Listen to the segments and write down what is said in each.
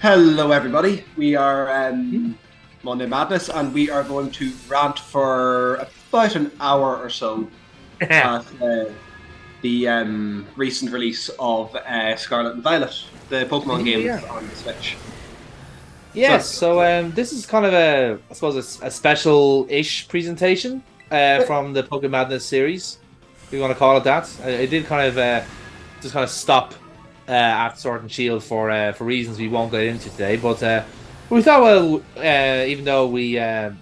Hello, everybody. We are Monday Madness, and we are going to rant for about an hour or so at the recent release of Scarlet and Violet, the Pokemon game Yeah. on the Switch. Yes. So, So this is kind of I suppose, a special-ish presentation from the PokéMadness series. If you want to call it that. I did kind of just kind of stop at Sword and Shield for reasons we won't get into today. But we thought, well, even though we haven't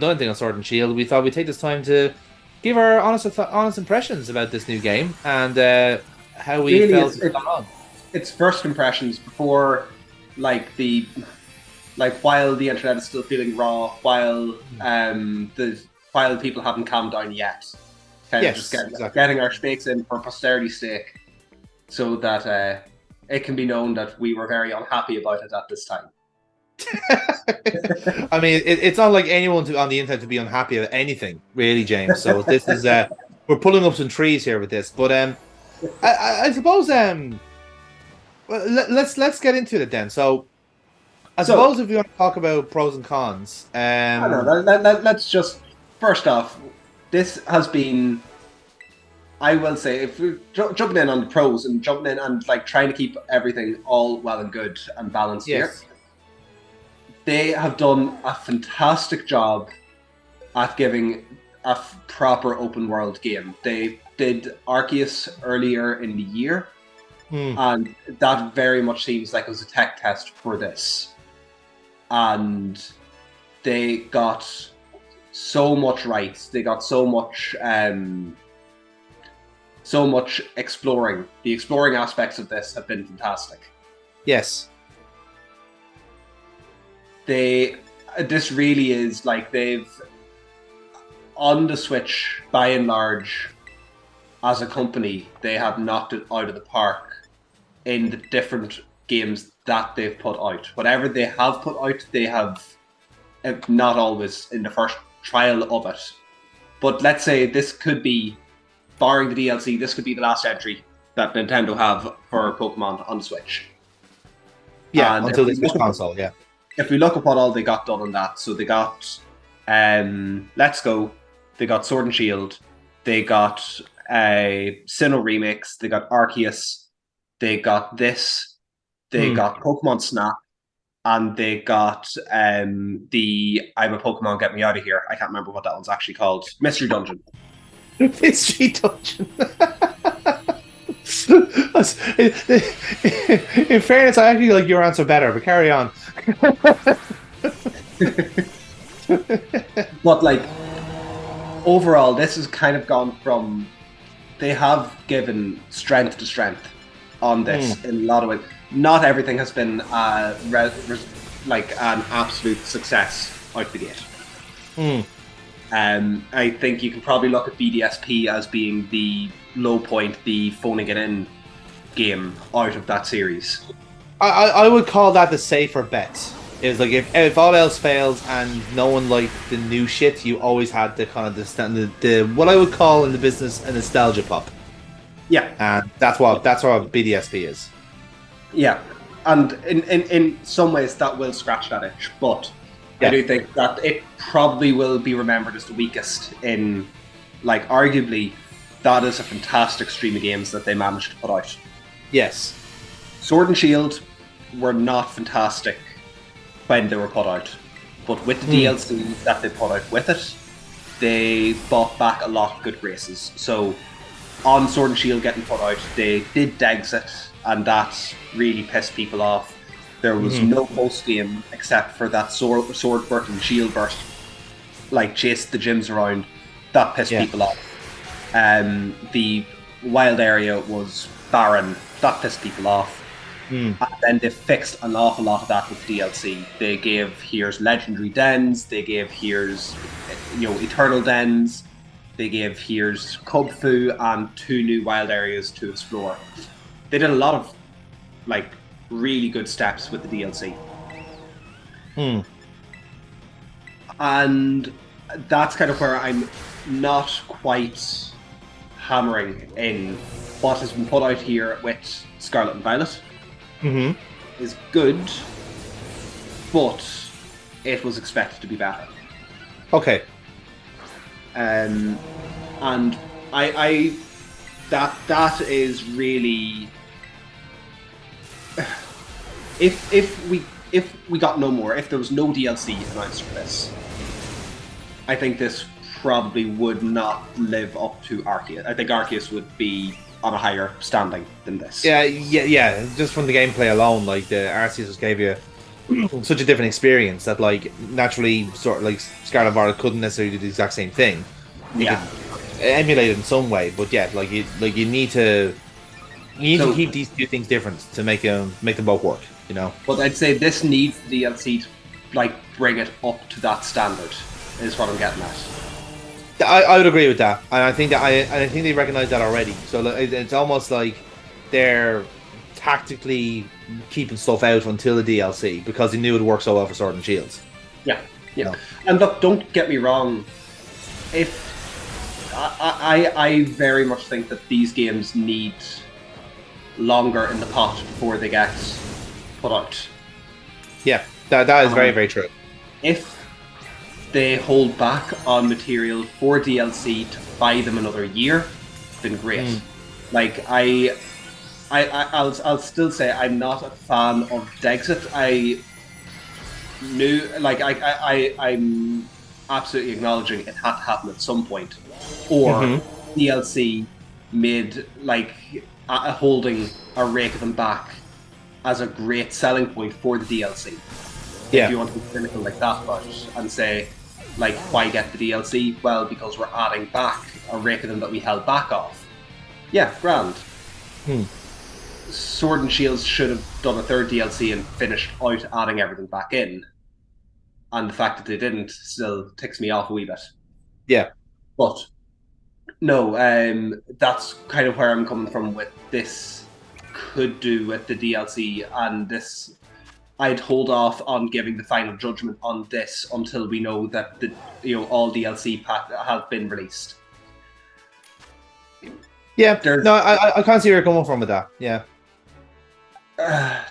done anything on Sword and Shield, we thought we'd take this time to give our honest impressions about this new game and how we really, felt it's it got on. it's first impressions before, like the while the internet is still feeling raw, while people haven't calmed down yet, kind of just Yes, exactly. getting our shakes in for posterity's sake, so that it can be known that we were very unhappy about it at this time. I mean, it's not like anyone on the internet to be unhappy about anything, really, James. So this is we're pulling up some trees here with this. But I suppose well, let's get into it then. So I So, suppose if you want to talk about pros and cons, I don't know. Let's just first off, this has been. I will say, if we're jumping in on the pros and jumping in and like trying to keep everything all well and good and balanced here, yes, they have done a fantastic job at giving a proper open world game. They did Arceus earlier in the year, hmm. and that very much seems like it was a tech test for this. And they got so much right. They got so much exploring. The exploring aspects of this have been fantastic. Yes, This really is like they've on the Switch by and large as a company, they have knocked it out of the park in the different games that they've put out. Whatever they have put out, they have not always in the first trial of it. But let's say this could be, barring the DLC, this could be the last entry that Nintendo have for Pokemon on the Switch. yeah, And until this console, yeah. if we look at what all they got done on that, so they got Let's Go, they got Sword and Shield, they got a Sinnoh remix, they got Arceus, they got this, they Hmm. got Pokemon Snap, and they got the I'm a Pokemon, get me out of here. I can't remember what that one's actually called. Mystery Dungeon. Mystery Dungeon. In fairness, I actually like your answer better, but carry on. But like overall, this has kind of gone from they have given strength to strength on this in a lot of ways. Not everything has been like an absolute success out the gate. Hmm. I think you can probably look at BDSP as being the low point, the phoning it in game out of that series. I would call that the safer bet. It's like if all else fails and no one liked the new shit, you always had the kind of the what I would call in the business a nostalgia pop, Yeah, and that's what BDSP is. yeah. And in some ways that will scratch that itch, but I Yeah. do think that it probably will be remembered as the weakest in, like, arguably, that is a fantastic stream of games that they managed to put out. Yes. Sword and Shield were not fantastic when they were put out, but with the DLC that they put out with it, they bought back a lot of good graces. So, on Sword and Shield getting put out, they did degs it, and that really pissed people off. There was no post game except for that sword burst and shield burst, like chase the gyms around. That pissed Yeah. people off. The wild area was barren. That pissed people off. Hmm. And then they fixed an awful lot of that with DLC. They gave here's legendary dens. They gave here's eternal dens. They gave here's Kubfu and 2 new wild areas to explore. They did a lot of like really good steps with the DLC. Hmm. And that's kind of where I'm not quite hammering in what has been put out here with Scarlet and Violet Hmm. is good, but it was expected to be better. Okay. And I that is really if we got no more, if there was no DLC announced for this, I think this probably would not live up to Arceus. I think Arceus would be on a higher standing than this. Yeah. Just from the gameplay alone, like the Arceus just gave you such a different experience that, like, naturally, sort of like Scarlet Violet couldn't necessarily do the exact same thing. Yeah, Emulate it in some way, but yeah, like you need to keep these two things different to make them both work. You know. But I'd say this needs the DLC to like bring it up to that standard. Is what I'm getting at. I would agree with that, and I think they recognize that already. So it's almost like they're tactically keeping stuff out until the DLC because they knew it would work so well for Sword and Shields. Yeah. You know? And look, don't get me wrong. If I very much think that these games need longer in the pot before they get put out. Yeah, that is very, very true. If they hold back on material for DLC to buy them another year, then great. Like I'll still say I'm not a fan of Dexit. I knew, like, I'm absolutely acknowledging it had to happen at some point, or DLC made like holding a rake of them back as a great selling point for the DLC. Yeah. If you want to be cynical like that about it and say, like, why get the DLC? Well, because we're adding back a rake of them that we held back off. Yeah, grand. Sword and Shields should have done a third DLC and finished out adding everything back in. And the fact that they didn't still ticks me off a wee bit. Yeah. But no, that's kind of where I'm coming from with this. Could do with the DLC, and this I'd hold off on giving the final judgment on this until we know that all DLC have been released. Yeah, I can't see where you're coming from with that. Yeah.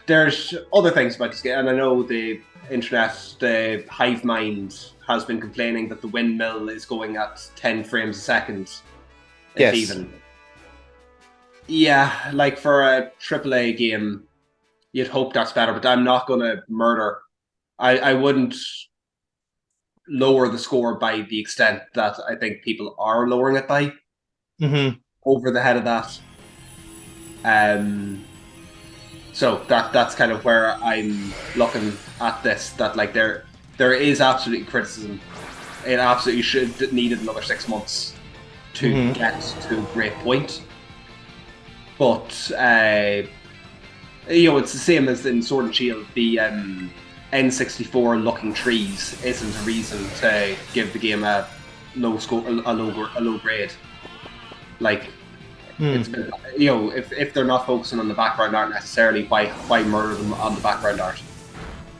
There's other things about this game, and I know the internet, the hive mind, has been complaining that the windmill is going at 10 frames a second. Yes. Even. Yeah, like for a AAA game, you'd hope that's better, but I'm not going to murder. I wouldn't lower the score by the extent that I think people are lowering it by. Over the head of that. So that's kind of where I'm looking at this. That like there is absolutely criticism. It absolutely should needed another 6 months to get to a great point. But it's the same as in Sword and Shield. The N64 looking trees isn't a reason to give the game a low score, a low grade. Like, it's been, if they're not focusing on the background art necessarily, why murder them on the background art?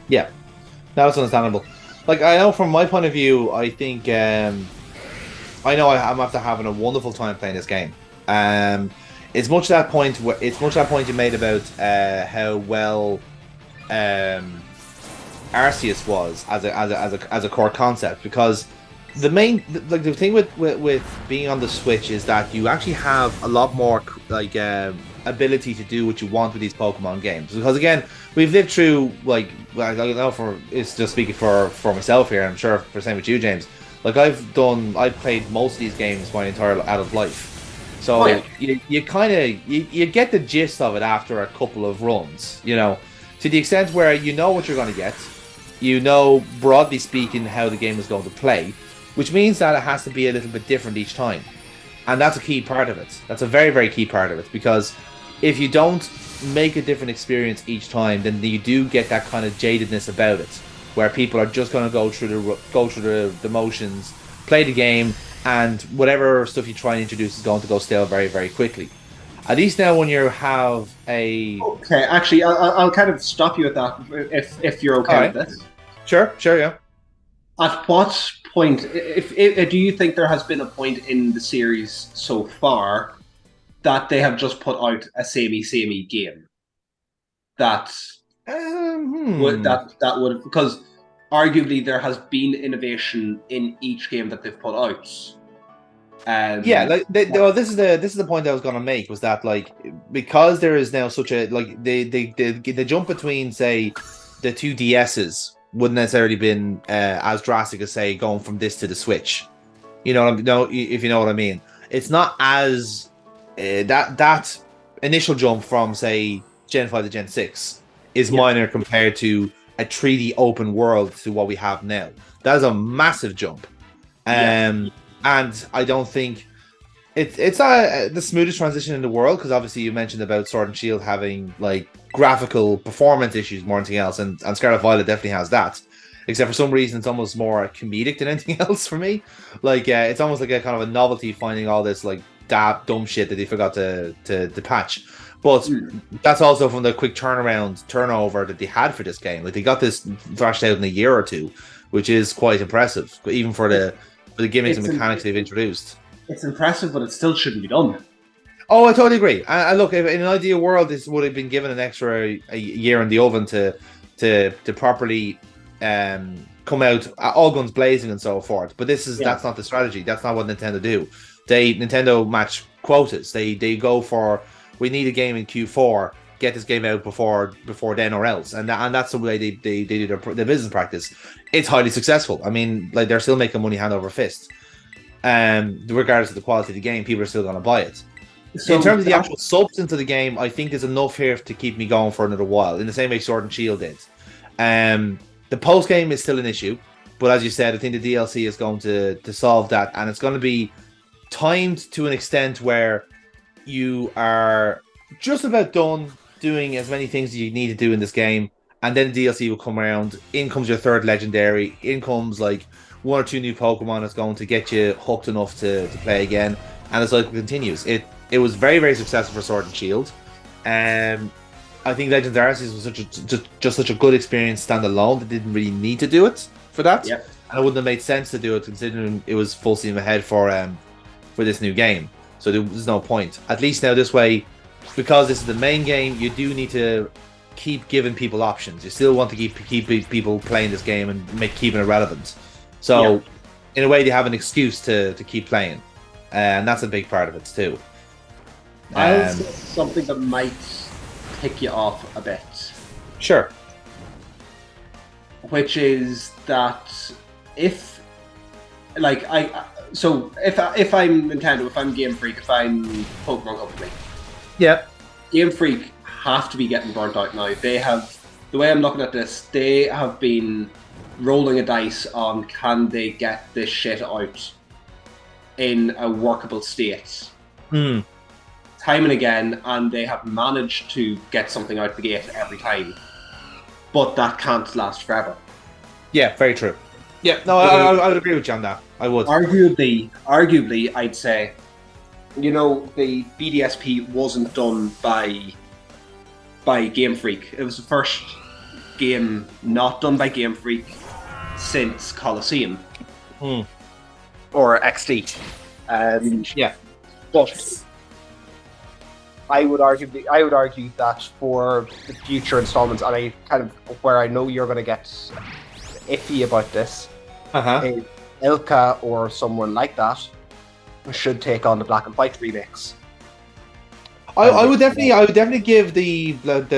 Yeah, that's understandable. Like, I know from my point of view, I think I know I'm after having a wonderful time playing this game. It's much that point you made about how well Arceus was as a core concept, because the thing with being on the Switch is that you actually have a lot more like ability to do what you want with these Pokemon games, because again we've lived through, like, I don't know, it's just speaking for myself here, I'm sure for the same with you, James, like I've played most of these games my entire adult life. So you kind of you get the gist of it after a couple of runs, to the extent where you know what you're going to get, broadly speaking how the game is going to play, which means that it has to be a little bit different each time, and that's a key part of it. That's a very, very key part of it, because if you don't make a different experience each time, then you do get that kind of jadedness about it, where people are just going to go through the motions, play the game, and whatever stuff you try and introduce is going to go stale very, very quickly. At least now when you have a... Okay, actually, I'll kind of stop you at that, if you're okay with this. Sure, yeah. At what point, if do you think there has been a point in the series so far that they have just put out a samey game? That That would, because arguably there has been innovation in each game that they've put out. Yeah, like well, this is the point I was gonna make, was that like, because there is now such a like the jump between, say, the two DSs wouldn't necessarily been as drastic as, say, going from this to the Switch. You know, no, if you know what I mean. It's not as that initial jump from, say, Gen 5 to Gen 6 is minor compared to a 3D open world to what we have now. That is a massive jump. And I don't think it's not the smoothest transition in the world, because obviously you mentioned about Sword and Shield having like graphical performance issues more than anything else, and Scarlet Violet definitely has that. Except for some reason, it's almost more comedic than anything else for me. Like it's almost like a kind of a novelty finding all this like dumb shit that they forgot to patch. But that's also from the quick turnover that they had for this game. Like they got this thrashed out in a year or two, which is quite impressive, even for the gimmicks and mechanics they've introduced. It's impressive, but it still shouldn't be done. Oh, I totally agree. And look, if in an ideal world, this would have been given an extra a year in the oven to properly come out all guns blazing and so forth. But that's not the strategy. That's not what Nintendo do. Nintendo match quotas. They go for, we need a game in Q4. Get this game out before then or else, and that's the way they do their business practice. It's highly successful. I mean, like, they're still making money hand over fist. Regardless of the quality of the game, people are still going to buy it. So in terms of the actual substance of the game, I think there's enough here to keep me going for another while, in the same way Sword and Shield did. The post game is still an issue, but as you said, I think the DLC is going to solve that, and it's going to be timed to an extent where you are just about done doing as many things as you need to do in this game, and then the DLC will come around. In comes your third legendary. In comes like one or two new Pokemon that's going to get you hooked enough to play again, and the cycle continues. It was very, very successful for Sword and Shield. I think Legends Arceus was just such a good experience standalone. They didn't really need to do it for that, and it wouldn't have made sense to do it considering it was full steam ahead for this new game. So there's no point. At least now this way, because this is the main game, you do need to keep giving people options. You still want to keep people playing this game and keeping it relevant. So in a way, they have an excuse to keep playing, and that's a big part of it too. I'll say something that might tick you off a bit. Sure. Which is that if I'm Nintendo, if I'm Game Freak, if I'm Pokemon Company, Game Freak have to be getting burnt out now. They have, the way I'm looking at this, they have been rolling a dice on, can they get this shit out in a workable state? Time and again, and they have managed to get something out the gate every time. But that can't last forever. Yeah, very true. Yeah, no, I would agree with you on that. I would. Arguably, I'd say, you know, the BDSP wasn't done by Game Freak. It was the first game not done by Game Freak since Colosseum. Or XD. But I would argue that for the future installments, and I kind of, where I know you're going to get iffy about this, Ilka or someone like that should take on the Black and White remakes. I would definitely give the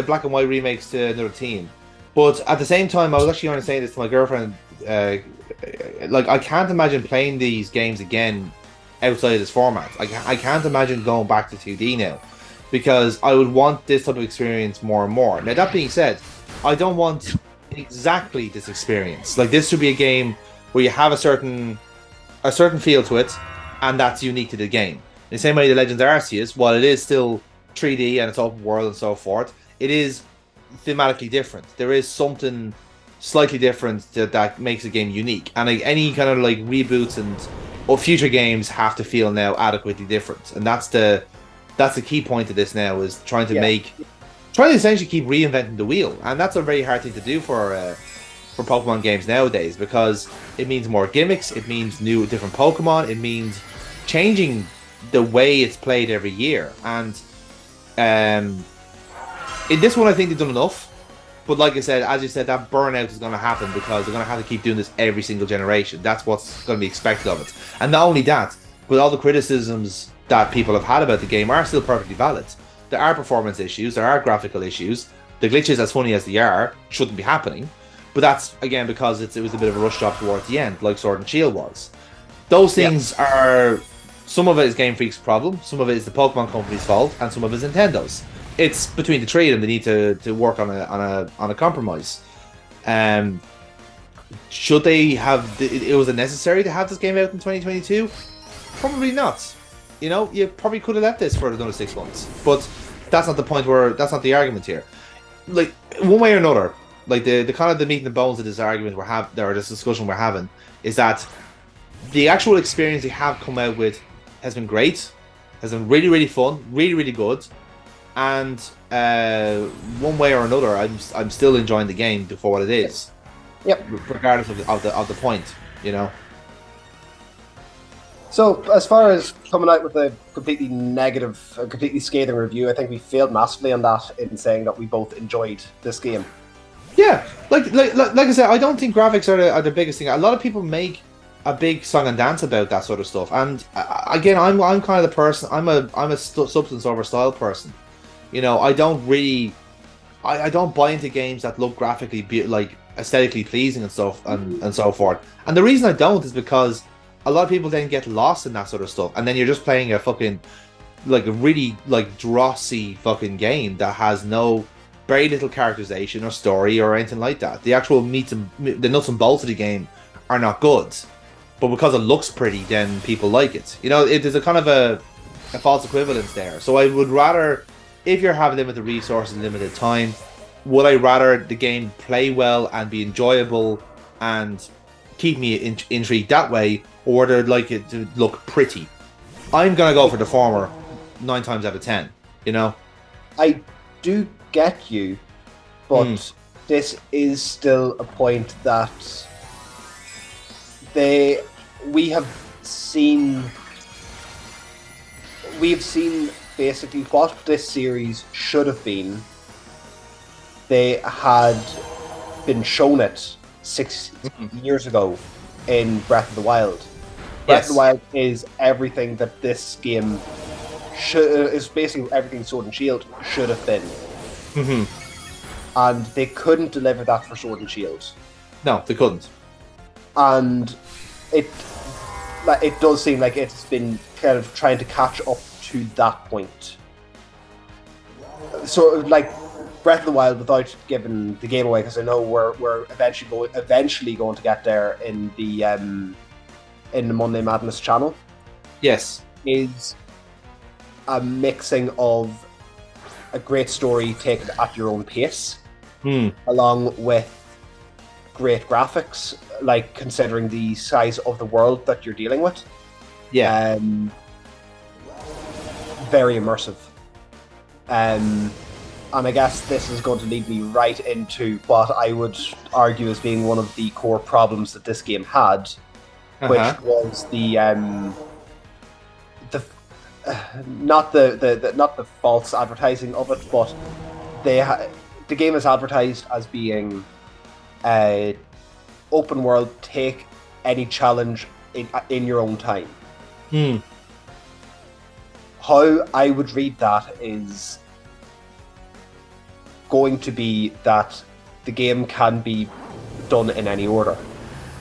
Black and White remakes to another team, but at the same time, I was actually going to say this to my girlfriend. Like, I can't imagine playing these games again outside of this format. I can't imagine going back to 2D now, because I would want this type of experience more and more. Now, that being said, I don't want exactly this experience. Like, this should be a game where you have a certain feel to it, and that's unique to the game. In the same way the Legends Arceus, while it is still 3D and it's open world and so forth, it is thematically different. There is something slightly different that makes the game unique. And like, any kind of like reboots or future games have to feel now adequately different. And that's the key point of this now, is trying to essentially keep reinventing the wheel. And that's a very hard thing to do for Pokemon games nowadays, because it means more gimmicks, it means different Pokemon, it means changing the way it's played every year. And in this one, I think they've done enough, But like I said, as you said, that burnout is going to happen because they're going to have to keep doing this every single generation. That's what's going to be expected of it. And not only that, but all the criticisms that people have had about the game are still perfectly valid. There are performance issues, there are graphical issues. The glitches, as funny as they are, shouldn't be happening. But that's, again, because it was a bit of a rush job towards the end, like Sword and Shield was. Those things are... Some of it is Game Freak's problem, some of it is the Pokemon Company's fault, and some of it is Nintendo's. It's between the three of them. They need to work on a compromise. Should they have? Was it necessary to have this game out in 2022? Probably not. You probably could have left this for another 6 months. But that's not the point. That's not the argument here. Like, one way or another, like the kind of the meat and the bones of this argument or this discussion we're having, is that the actual experience they have come out with has been great, has been really, really fun, really, really good, and one way or another, I'm still enjoying the game for what it is. Yep. Regardless of the point, So, as far as coming out with a completely negative, a completely scathing review, I think we failed massively on that in saying that we both enjoyed this game. Yeah, like I said, I don't think graphics are the biggest thing. A lot of people make a big song and dance about that sort of stuff, and again, I'm kind of the person. I'm a substance over style person. I don't really, I don't buy into games that look graphically like aesthetically pleasing and stuff and so forth. And the reason I don't is because a lot of people then get lost in that sort of stuff, and then you're just playing a fucking like a really like drossy fucking game that has very little characterization or story or anything like that. The actual the nuts and bolts of the game are not good. But because it looks pretty, then people like it. It is a kind of a false equivalence there. So I would rather, if you're having limited resources and limited time, would I rather the game play well and be enjoyable and keep me intrigued that way, or would I like it to look pretty? I'm going to go for the former 9 times out of 10, I do get you, but this is still a point that we've seen basically what this series should have been. They had been shown it 6 years ago in Breath of the Wild. Breath of the Wild is everything that this game is basically everything Sword and Shield should have been. And they couldn't deliver that for Sword and Shield. No, they couldn't. And it does seem like it's been kind of trying to catch up to that point. So, like Breath of the Wild, without giving the game away, because I know we're eventually going to get there in the Monday Madness channel. Yes, is a mixing of a great story taken at your own pace, along with great graphics, like considering the size of the world that you're dealing with. Yeah. Very immersive. And I guess this is going to lead me right into what I would argue as being one of the core problems that this game had, which was not the false advertising of it, but the game is advertised as being open world, take any challenge in your own time. How I would read that is going to be that the game can be done in any order,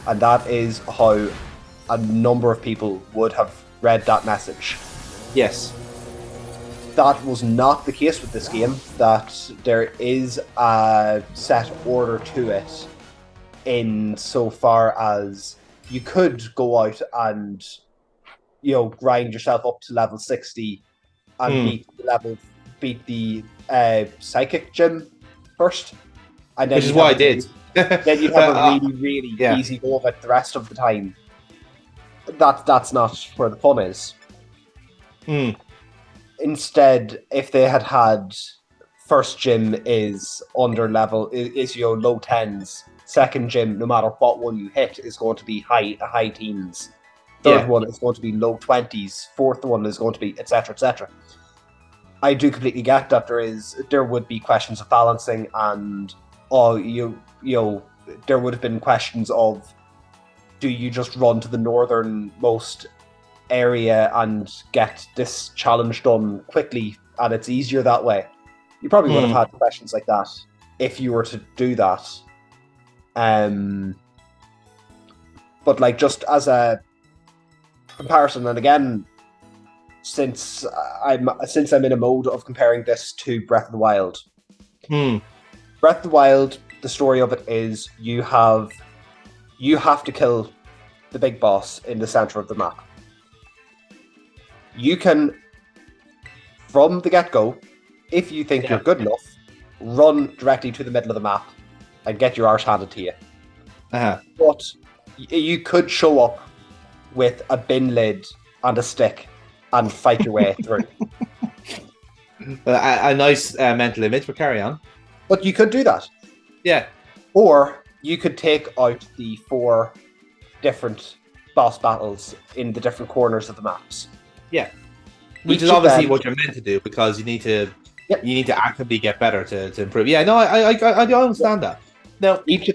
and that is how a number of people would have read that message. Yes. That was not the case with this game, that there is a set order to it, in so far as you could go out and grind yourself up to level 60 and beat the psychic gym first, and then which is what I did. Then you have a really easy go of it the rest of the time. That's not where the fun is. Instead, if they had first gym is under level, is low 10s. Second gym, no matter what one you hit, is going to be high teens. Third one is going to be low 20s. Fourth one is going to be etc. etc. I do completely get that there would be questions of balancing and oh, there would have been questions of, do you just run to the northernmost area and get this challenge done quickly, and it's easier that way? You probably would have had questions like that if you were to do that. But like, just as a comparison, and again, since I'm in a mode of comparing this to Breath of the Wild. Breath of the Wild, the story of it is you have to kill the big boss in the center of the map. You can, from the get-go, if you think you're good enough, run directly to the middle of the map and get your arse handed to you. But you could show up with a bin lid and a stick and fight your way through. A nice mental image, but carry on. But you could do that. Yeah. Or you could take out the 4 different boss battles in the different corners of the maps. Yeah. Which is obviously what you're meant to do, because you need to actively get better to improve. Yeah, no, I understand that. Now, each of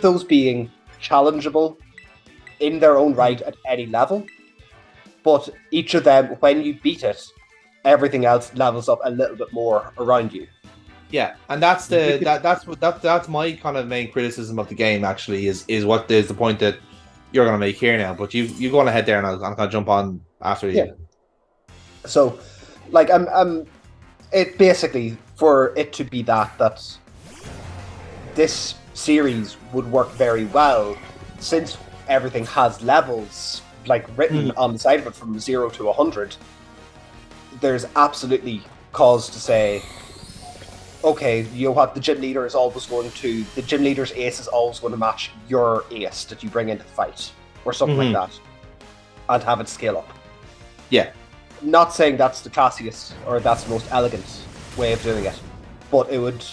those being challengeable in their own right at any level, but each of them, when you beat it, everything else levels up a little bit more around you. Yeah, and that's my kind of main criticism of the game. Actually, is the point that you're going to make here now. But you go on ahead there, and I'm going to jump on after you. Yeah. So, like, it basically, for it to be that this series would work very well, since everything has levels like written on the side of it from 0 to 100. There's absolutely cause to say, okay, you know what, the gym leader's ace is always going to match your ace that you bring into the fight, or something like that, and have it scale up. Yeah. Not saying that's the classiest or that's the most elegant way of doing it, but it would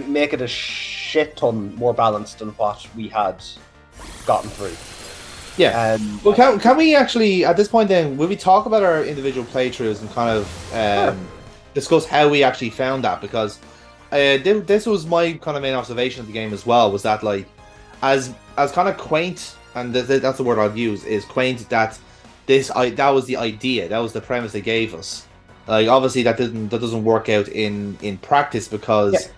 make it a shit ton more balanced than what we had gotten through. Yeah. Well, can we actually, at this point then, will we talk about our individual playthroughs and kind of discuss how we actually found that? Because this was my kind of main observation of the game as well, was that, like, as kind of quaint, and that's the word I'd use, is quaint, that was the idea, that was the premise they gave us. Like, obviously that doesn't work out in practice, because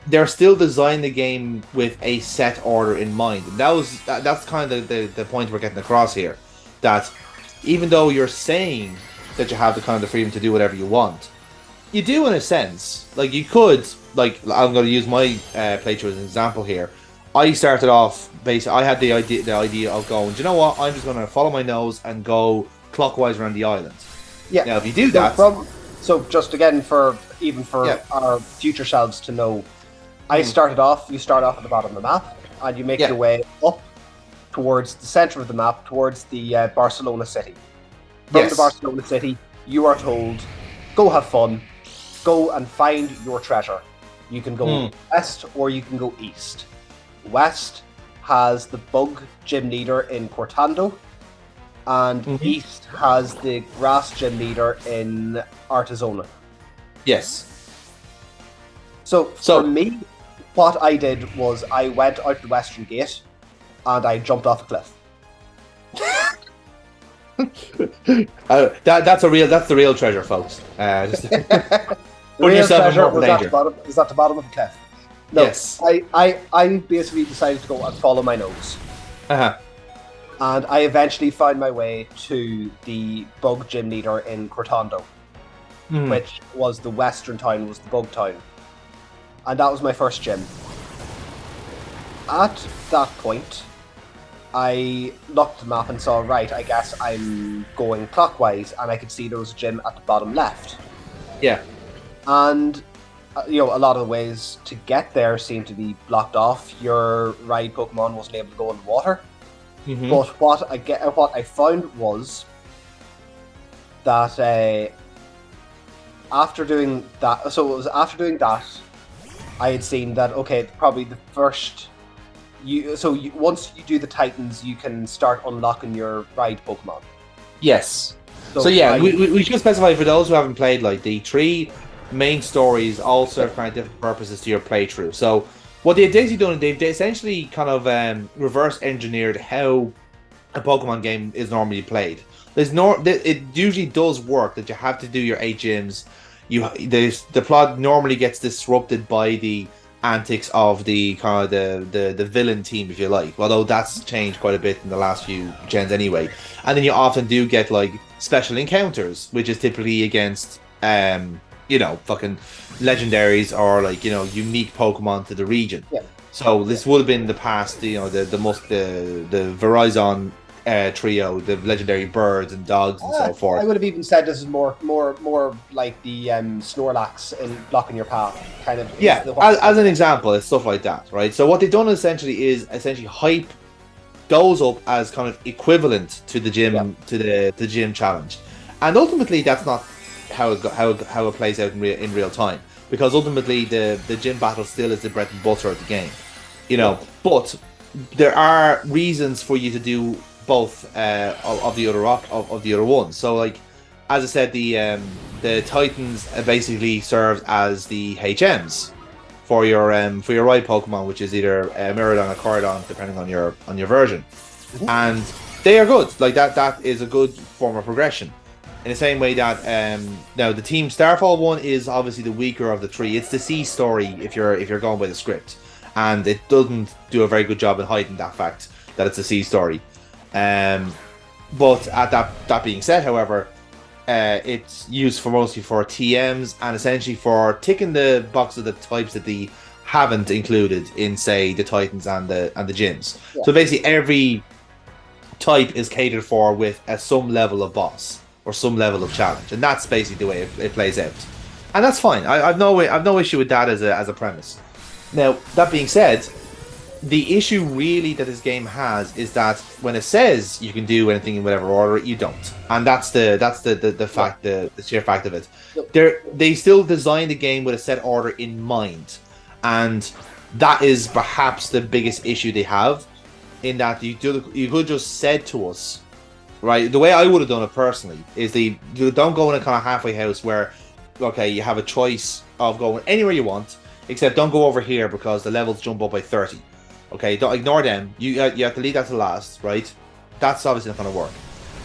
they're still designing the game with a set order in mind. And that's kind of the point we're getting across here. That even though you're saying that you have the kind of the freedom to do whatever you want, you do in a sense. Like, you could, like, I'm going to use my playthrough as an example here. I started off basically, I had the idea of going, do you know what? I'm just going to follow my nose and go clockwise around the island. Yeah. Now, if you do that, so just again for our future selves to know. You start off at the bottom of the map, and you make your way up towards the center of the map, towards the Barcelona city. From the Barcelona city, you are told, go have fun, go and find your treasure. You can go west or you can go east. West has the bug gym leader in Cortando, and east has the grass gym leader in Artizona. Yes. So for me, what I did was I went out the western gate and I jumped off a cliff. That's the real treasure, folks. The real treasure was at the bottom of the cliff. No, yes. I basically decided to go and follow my nose. And I eventually found my way to the bug gym leader in Cortando, which was the western town, was the bug town. And that was my first gym. At that point, I looked at the map and saw, right, I guess I'm going clockwise, and I could see there was a gym at the bottom left. Yeah. And, a lot of the ways to get there seemed to be blocked off. Your ride Pokemon wasn't able to go in the water. But what I found was that after doing that, I had seen that, okay, probably the first... once you do the Titans, you can start unlocking your ride Pokemon. Yes. So yeah, we should specify for those who haven't played, like, the three main stories all serve kind of different purposes to your playthrough. So what they've basically done, they've essentially kind of reverse engineered how a Pokemon game is normally played. It usually does work that you have to do your 8 gyms. The plot normally gets disrupted by the antics of the kind of the villain team, if you like. Although that's changed quite a bit in the last few gens anyway. And then you often do get like special encounters, which is typically against fucking legendaries or like unique Pokemon to the region. Yeah. So this would have been the past, the Verizon trio, the legendary birds and dogs and so forth. I would have even said this is more like the Snorlax in blocking your path, kind of. Yeah, as an example, it's stuff like that, right? So what they've done is hype those up as kind of equivalent to the gym to the gym challenge, and ultimately that's not how it plays out in real time, because ultimately the gym battle still is the bread and butter of the game, But there are reasons for you to do both of the other ones. So like as I said, the Titans basically serves as the HMs for your ride Pokemon, which is either Miraidon or Corridon, depending on your version. Mm-hmm. And they are good. Like that is a good form of progression. In the same way that now the Team Starfall one is obviously the weaker of the three. It's the C story if you're going by the script, and it doesn't do a very good job in hiding that fact that it's a C story. But at that being said, however, it's used mostly for TMs and essentially for ticking the box of the types that they haven't included in, say, the Titans and the gyms. Yeah. So basically, every type is catered for with some level of boss or some level of challenge, and that's basically the way it plays out. And that's fine. I've no issue with that as a premise. Now, that being said, the issue really that this game has is that when it says you can do anything in whatever order, you don't, and that's the fact, the sheer fact of it. They still designed the game with a set order in mind, and that is perhaps the biggest issue they have. In that you could just said to us, right? The way I would have done it personally is you don't go in a kind of halfway house where, okay, you have a choice of going anywhere you want, except don't go over here because the levels jump up by 30. Okay, don't ignore them. You have to leave that to last, right? That's obviously not going to work.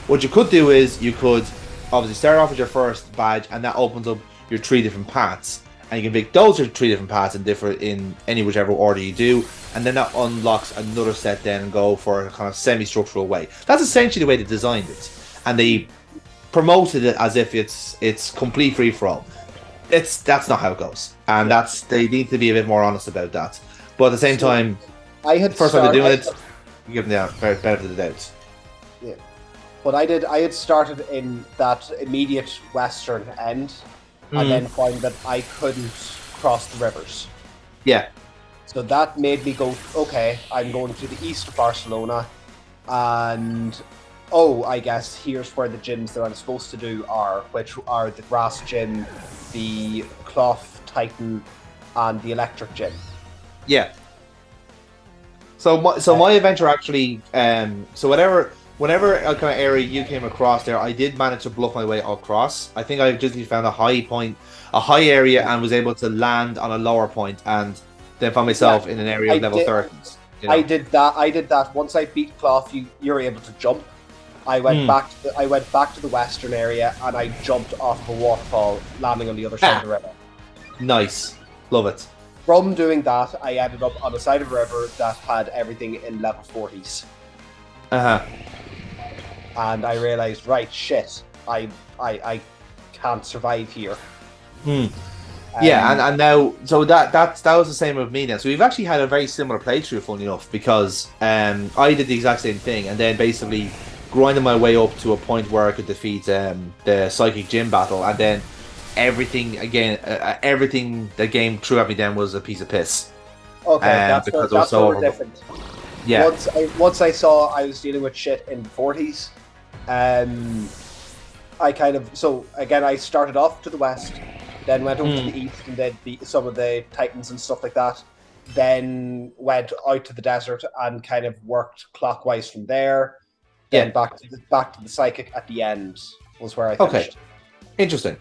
What you could do is you could obviously start off with your first badge, and that opens up your 3 different paths, and you can pick those 3 different paths in any whichever order you do, and then that unlocks another set then and go for a kind of semi-structural way. That's essentially the way they designed it, and they promoted it as if it's complete free for all. That's not how it goes, and they need to be a bit more honest about that. But at the same time, first time they're doing it, you give them the benefit of the doubt. Yeah, but I had started in that immediate western end, and then find that I couldn't cross the rivers. Yeah. So that made me go, okay, I'm going to the east of Barcelona, and I guess here's where the gyms that I'm supposed to do are, which are the Grass Gym, the Cloth Titan, and the Electric Gym. Yeah. So my adventure actually, whatever kind of area you came across there, I did manage to bluff my way across. I think I just found a high area, and was able to land on a lower point, and then found myself in an area of level 30s. I did that. Once I beat Cloth, you're able to jump. I went back to the western area, and I jumped off of a waterfall, landing on the other side of the river. Nice, love it. From doing that, I ended up on the side of a river that had everything in level 40s. And I realized, right, shit, I can't survive here. Yeah, and now, so that was the same with me now. So we've actually had a very similar playthrough, funny enough, because I did the exact same thing, and then basically grinding my way up to a point where I could defeat the Psychic Gym battle, and then everything the game threw at me then was a piece of piss. Okay, that's so different. Yeah. Once I saw I was dealing with shit in the 40s, I started off to the west, then went over to the east and then beat some of the Titans and stuff like that. Then went out to the desert and kind of worked clockwise from there. Then back to the Psychic at the end was where I finished. Okay, interesting.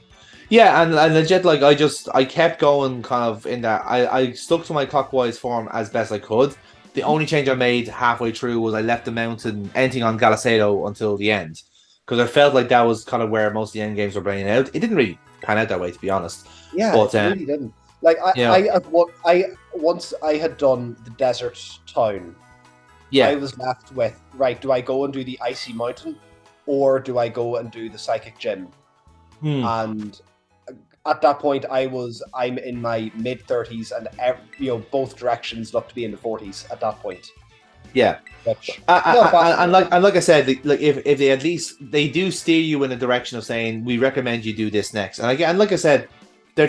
Yeah, and legit, like I kept going kind of in that. I stuck to my clockwise form as best I could. The only change I made halfway through was I left the mountain ending on Galisado until the end. Because I felt like that was kind of where most of the end games were playing out. It didn't really pan out that way, to be honest. Yeah, But it really didn't. Like yeah. once I had done the desert town, yeah, I was left with, right, do I go and do the icy mountain, or do I go and do the psychic gym? And at that point, I'm in my mid-30s, and both directions look to be in the 40s at that point. Yeah, Which, and like I said, like if they at least they do steer you in a direction of saying we recommend you do this next, and again, like I said, they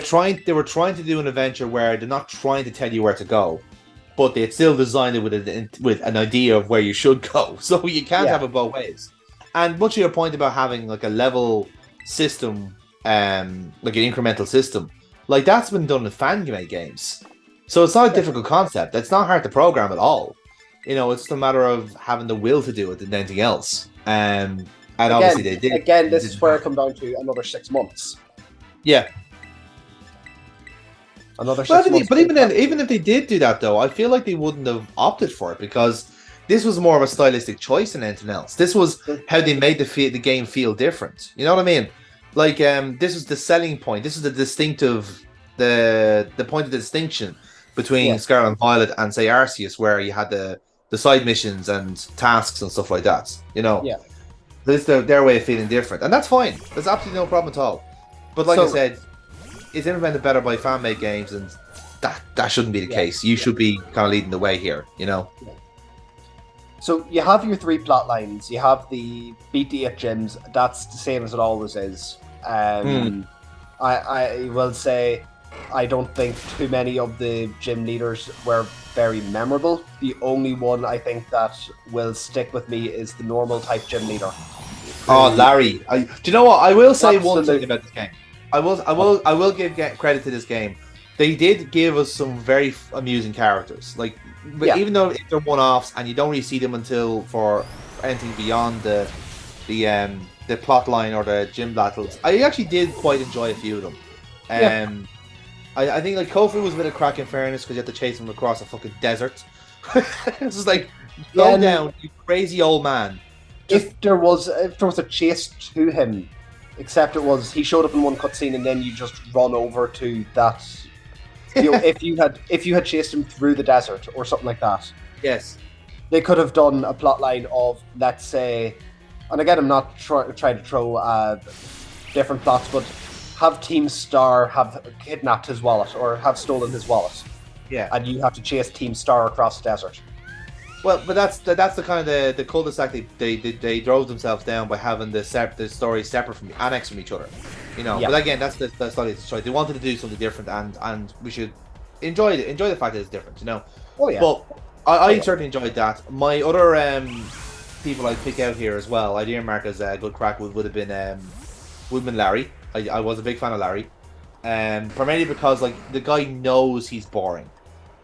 were trying to do an adventure where they're not trying to tell you where to go, but they had still designed it with an idea of where you should go, so you can't have it both ways. And much of your point about having like a level system, like an incremental system, like that's been done in fan-made games, so it's not a difficult concept. It's not hard to program at all. It's just a matter of having the will to do it and anything else. And again, obviously they did. Again, this is where it comes down to another 6 months. Yeah. Another 6 months. But even then, even if they did do that, though, I feel like they wouldn't have opted for it because this was more of a stylistic choice than anything else. This was how they made the game feel different. You know what I mean? Like, this is the selling point. This is the distinctive, the point of the distinction between Scarlet and Violet and, say, Arceus, where you had the side missions and tasks and stuff like that. Yeah. This is their way of feeling different, and that's fine. There's absolutely no problem at all. But like I said, it's implemented better by fan-made games, and that shouldn't be the case. You should be kind of leading the way here, So you have your 3 plot lines. You have the beat the 8 gyms. That's the same as it always is. I will say, I don't think too many of the gym leaders were very memorable. The only one I think that will stick with me is the normal type gym leader. Oh, Larry! Do you know what? I will say one thing about this game. I will give credit to this game. They did give us some very amusing characters. Like, even though they're one-offs and you don't really see them until for anything beyond the plot line or the gym battles, I actually did quite enjoy a few of them. I think like Kofu was a bit of crack in fairness because you had to chase him across a fucking desert. It's just like, slow down, you crazy old man. If there was a chase to him, except he showed up in one cutscene and then you just run over to that. If you had chased him through the desert or something like that. Yes. They could have done a plot line of, let's say, and again, I'm not trying to throw different plots, but have Team Star have kidnapped his wallet or have stolen his wallet. Yeah. And you have to chase Team Star across the desert. Well, but that's the kind of the cul-de-sac they drove themselves down by having the stories separate from annexed from each other. But again, that's the choice. They wanted to do something different, and we should enjoy the fact that it's different. Oh yeah. But I certainly enjoyed that. My other people I'd pick out here as well, I'd earmark as a good crack would have been Larry. I was a big fan of Larry, primarily because like the guy knows he's boring.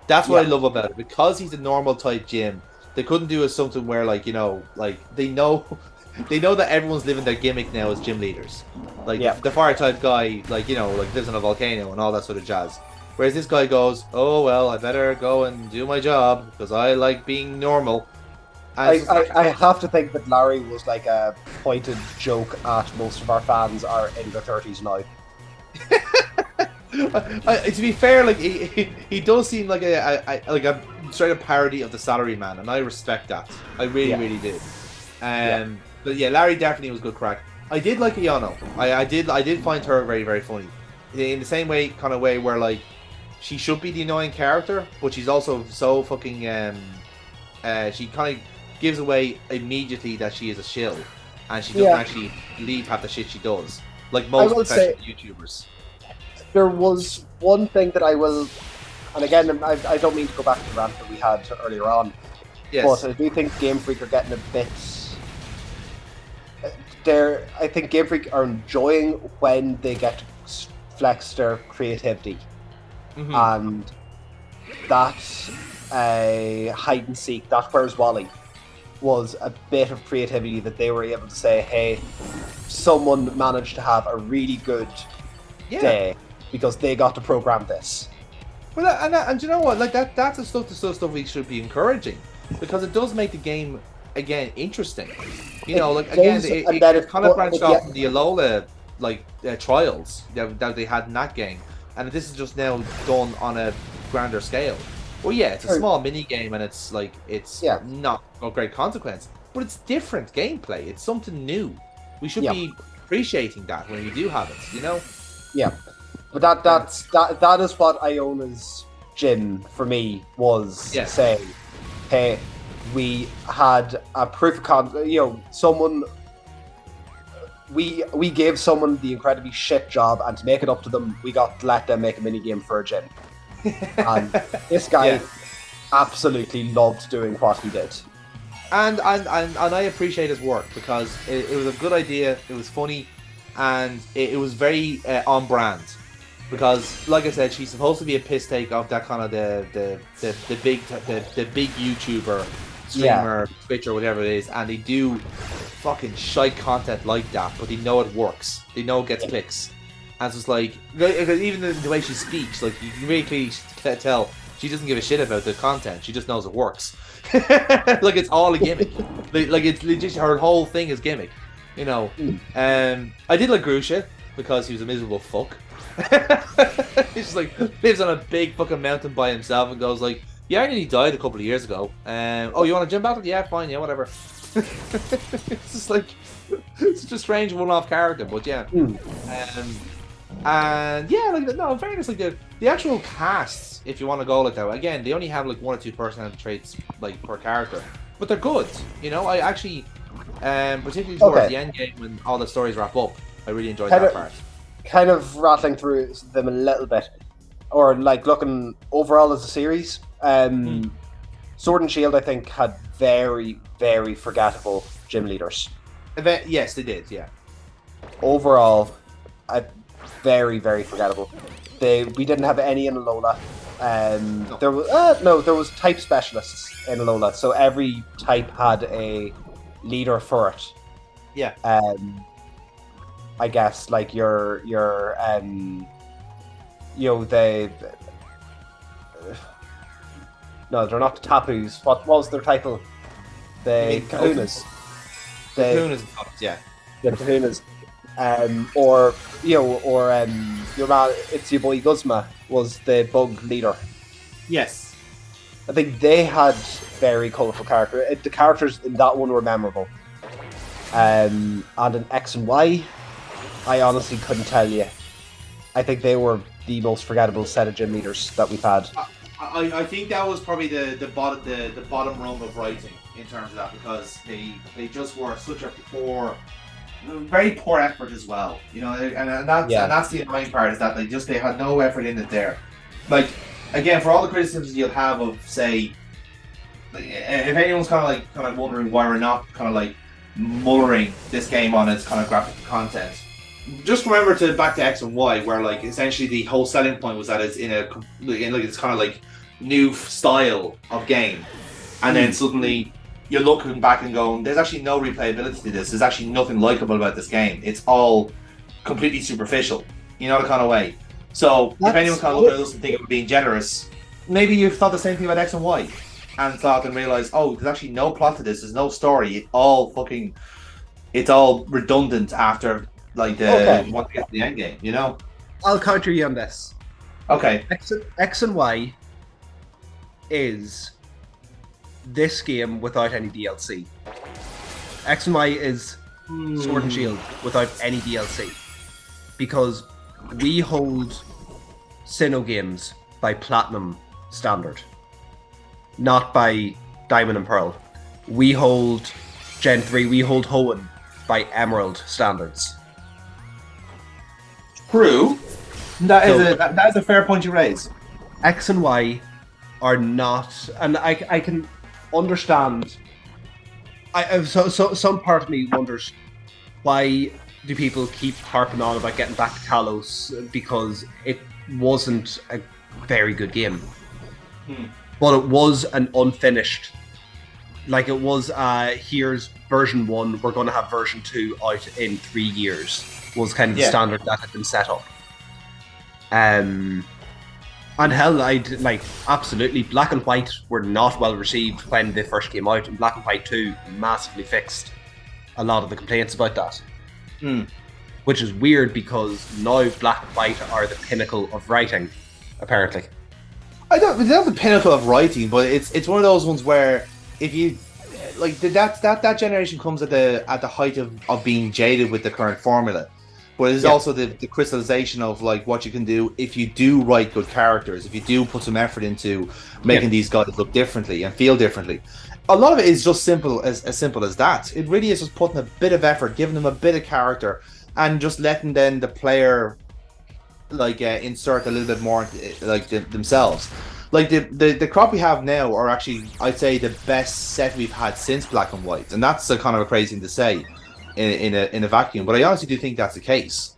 That's what I love about it, because he's a normal type gym. They couldn't do something where like they know that everyone's living their gimmick now as gym leaders. Like the fire type guy, like lives on a volcano and all that sort of jazz. Whereas this guy goes, oh well, I better go and do my job because I like being normal. I have to think that Larry was like a pointed joke at most of our fans are in their 30s now. To be fair, like he does seem like a straight up parody of the Salary Man, and I respect that. I really do. But yeah, Larry definitely was good crack. I did like Ayano. I did find her very, very funny. In the same way where like she should be the annoying character, but she's also so fucking she kind of gives away immediately that she is a shill, and she doesn't actually believe half the shit she does, like most professional YouTubers. There was one thing that I will, and again, I don't mean to go back to the rant that we had earlier on, but I do think Game Freak are getting a bit. I think Game Freak are enjoying when they get to flex their creativity, and that hide and seek, that Where's Wally, was a bit of creativity that they were able to say, hey, someone managed to have a really good day because they got to program this. Well, and you know what? Like that's the stuff we should be encouraging, because it does make the game again interesting. You know, like again, it kind of branched off from the Alola trials that they had in that game, and this is just now done on a grander scale. Well, yeah, it's a small mini game, and it's not of great consequence, but it's different gameplay. It's something new. We should be appreciating that when we do have it. You know. Yeah. But that is what Iona's gym for me was saying. Hey, we had a proof of concept. You know, someone. We gave someone the incredibly shit job, and to make it up to them, we got to let them make a mini game for a gym. And this guy absolutely loved doing what he did. And I appreciate his work, because it was a good idea. It was funny, and it was very on brand. Because, like I said, she's supposed to be a piss take of that kind of the big YouTuber, streamer, Twitch, or whatever it is, and they do fucking shite content like that, but they know it works. They know it gets clicks, and it's just like, even the way she speaks, like you can really clearly tell she doesn't give a shit about the content. She just knows it works. Like it's all a gimmick. Like it's legit. Her whole thing is gimmick. You know. I did like Grusha because he was a miserable fuck. He just like lives on a big fucking mountain by himself and goes like, yeah, I nearly died a couple of years ago. Oh, you want a gym battle? Yeah, fine, yeah, whatever. It's just like, it's such a strange one-off character, but yeah. And yeah, like no, in fairness, like the actual casts, if you want to go like that, again, they only have like 1 or 2 personality traits like per character, but they're good. You know, I actually, particularly towards the end game when all the stories wrap up, I really enjoyed that part. Kind of rattling through them a little bit, or like looking overall as a series. Sword and Shield, I think, had very, very forgettable gym leaders. Yes, they did. Yeah. Overall, very, very forgettable. We didn't have any in Alola. There was type specialists in Alola, so every type had a leader for it. Yeah. I guess like your they no, they're not the Tapus. What was their title? The Kahunas. The Kahunas, yeah. The Kahunas. Your man, it's your boy Guzma was the bug leader. Yes. I think they had very colourful characters. The characters in that one were memorable. And in X and Y, I honestly couldn't tell you. I think they were the most forgettable set of gym leaders that we've had. I think that was probably the bottom rung of writing in terms of that, because they just were such a very poor effort as well. You know, and that's the annoying part, is that they had no effort in it there. Like, again, for all the criticisms you'll have of, say, if anyone's kind of wondering why we're not kind of like mullering this game on its kind of graphic content, just remember to back to X and Y, where like essentially the whole selling point was that it's in this kind of like new style of game, and then suddenly you're looking back and going, there's actually no replayability to this. There's actually nothing likable about this game. It's all completely superficial, you know, the kind of way. So if anyone kind of looked at us and think of being generous, maybe you've thought the same thing about X and Y, and thought and realized, oh, there's actually no plot to this. There's no story. It's all redundant after like once you get to the end game, you know. I'll counter you on this. Okay. X and Y is this game without any DLC. X and Y is Sword and Shield without any DLC, because we hold Sinnoh games by Platinum standard, not by Diamond and Pearl. We hold Gen 3, we hold Hoenn by Emerald standards. True. That is a fair point you raise. X and Y are not, and I can understand. So some part of me wonders, why do people keep harping on about getting back to Kalos, because it wasn't a very good game, but it was an unfinished. Like, it was here's version 1, we're going to have version 2 out in 3 years, was kind of the standard that had been set up. And hell, absolutely, Black and White were not well received when they first came out, and Black and White 2 massively fixed a lot of the complaints about that. Which is weird because now Black and White are the pinnacle of writing, apparently. It's not the pinnacle of writing, but it's one of those ones where if you like that generation comes at the height of being jaded with the current formula. But it's also the crystallization of like what you can do if you do write good characters, if you do put some effort into making these guys look differently and feel differently. A lot of it is just simple as that. It really is just putting a bit of effort, giving them a bit of character, and just letting then the player insert a little bit more themselves. Like the crop we have now are actually, I'd say, the best set we've had since Black and White, and that's a kind of a crazy thing to say in a vacuum. But I honestly do think that's the case,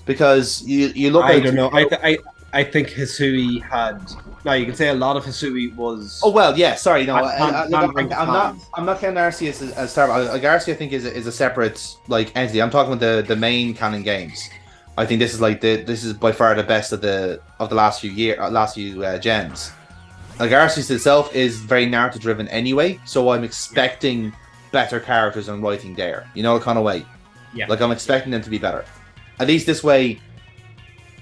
because you look. I don't know. I think Hisui had. Now you can say a lot of Hisui was. Oh well, yeah. Sorry, no. I'm not counting Arceus as Star. Like Arceus, I think is a separate entity. I'm talking about the main canon games. I think this is by far the best of the last few gens. Like Arceus itself is very narrative driven anyway, so I'm expecting better characters and writing there. You know, the kind of way. Yeah. Like I'm expecting them to be better. At least this way.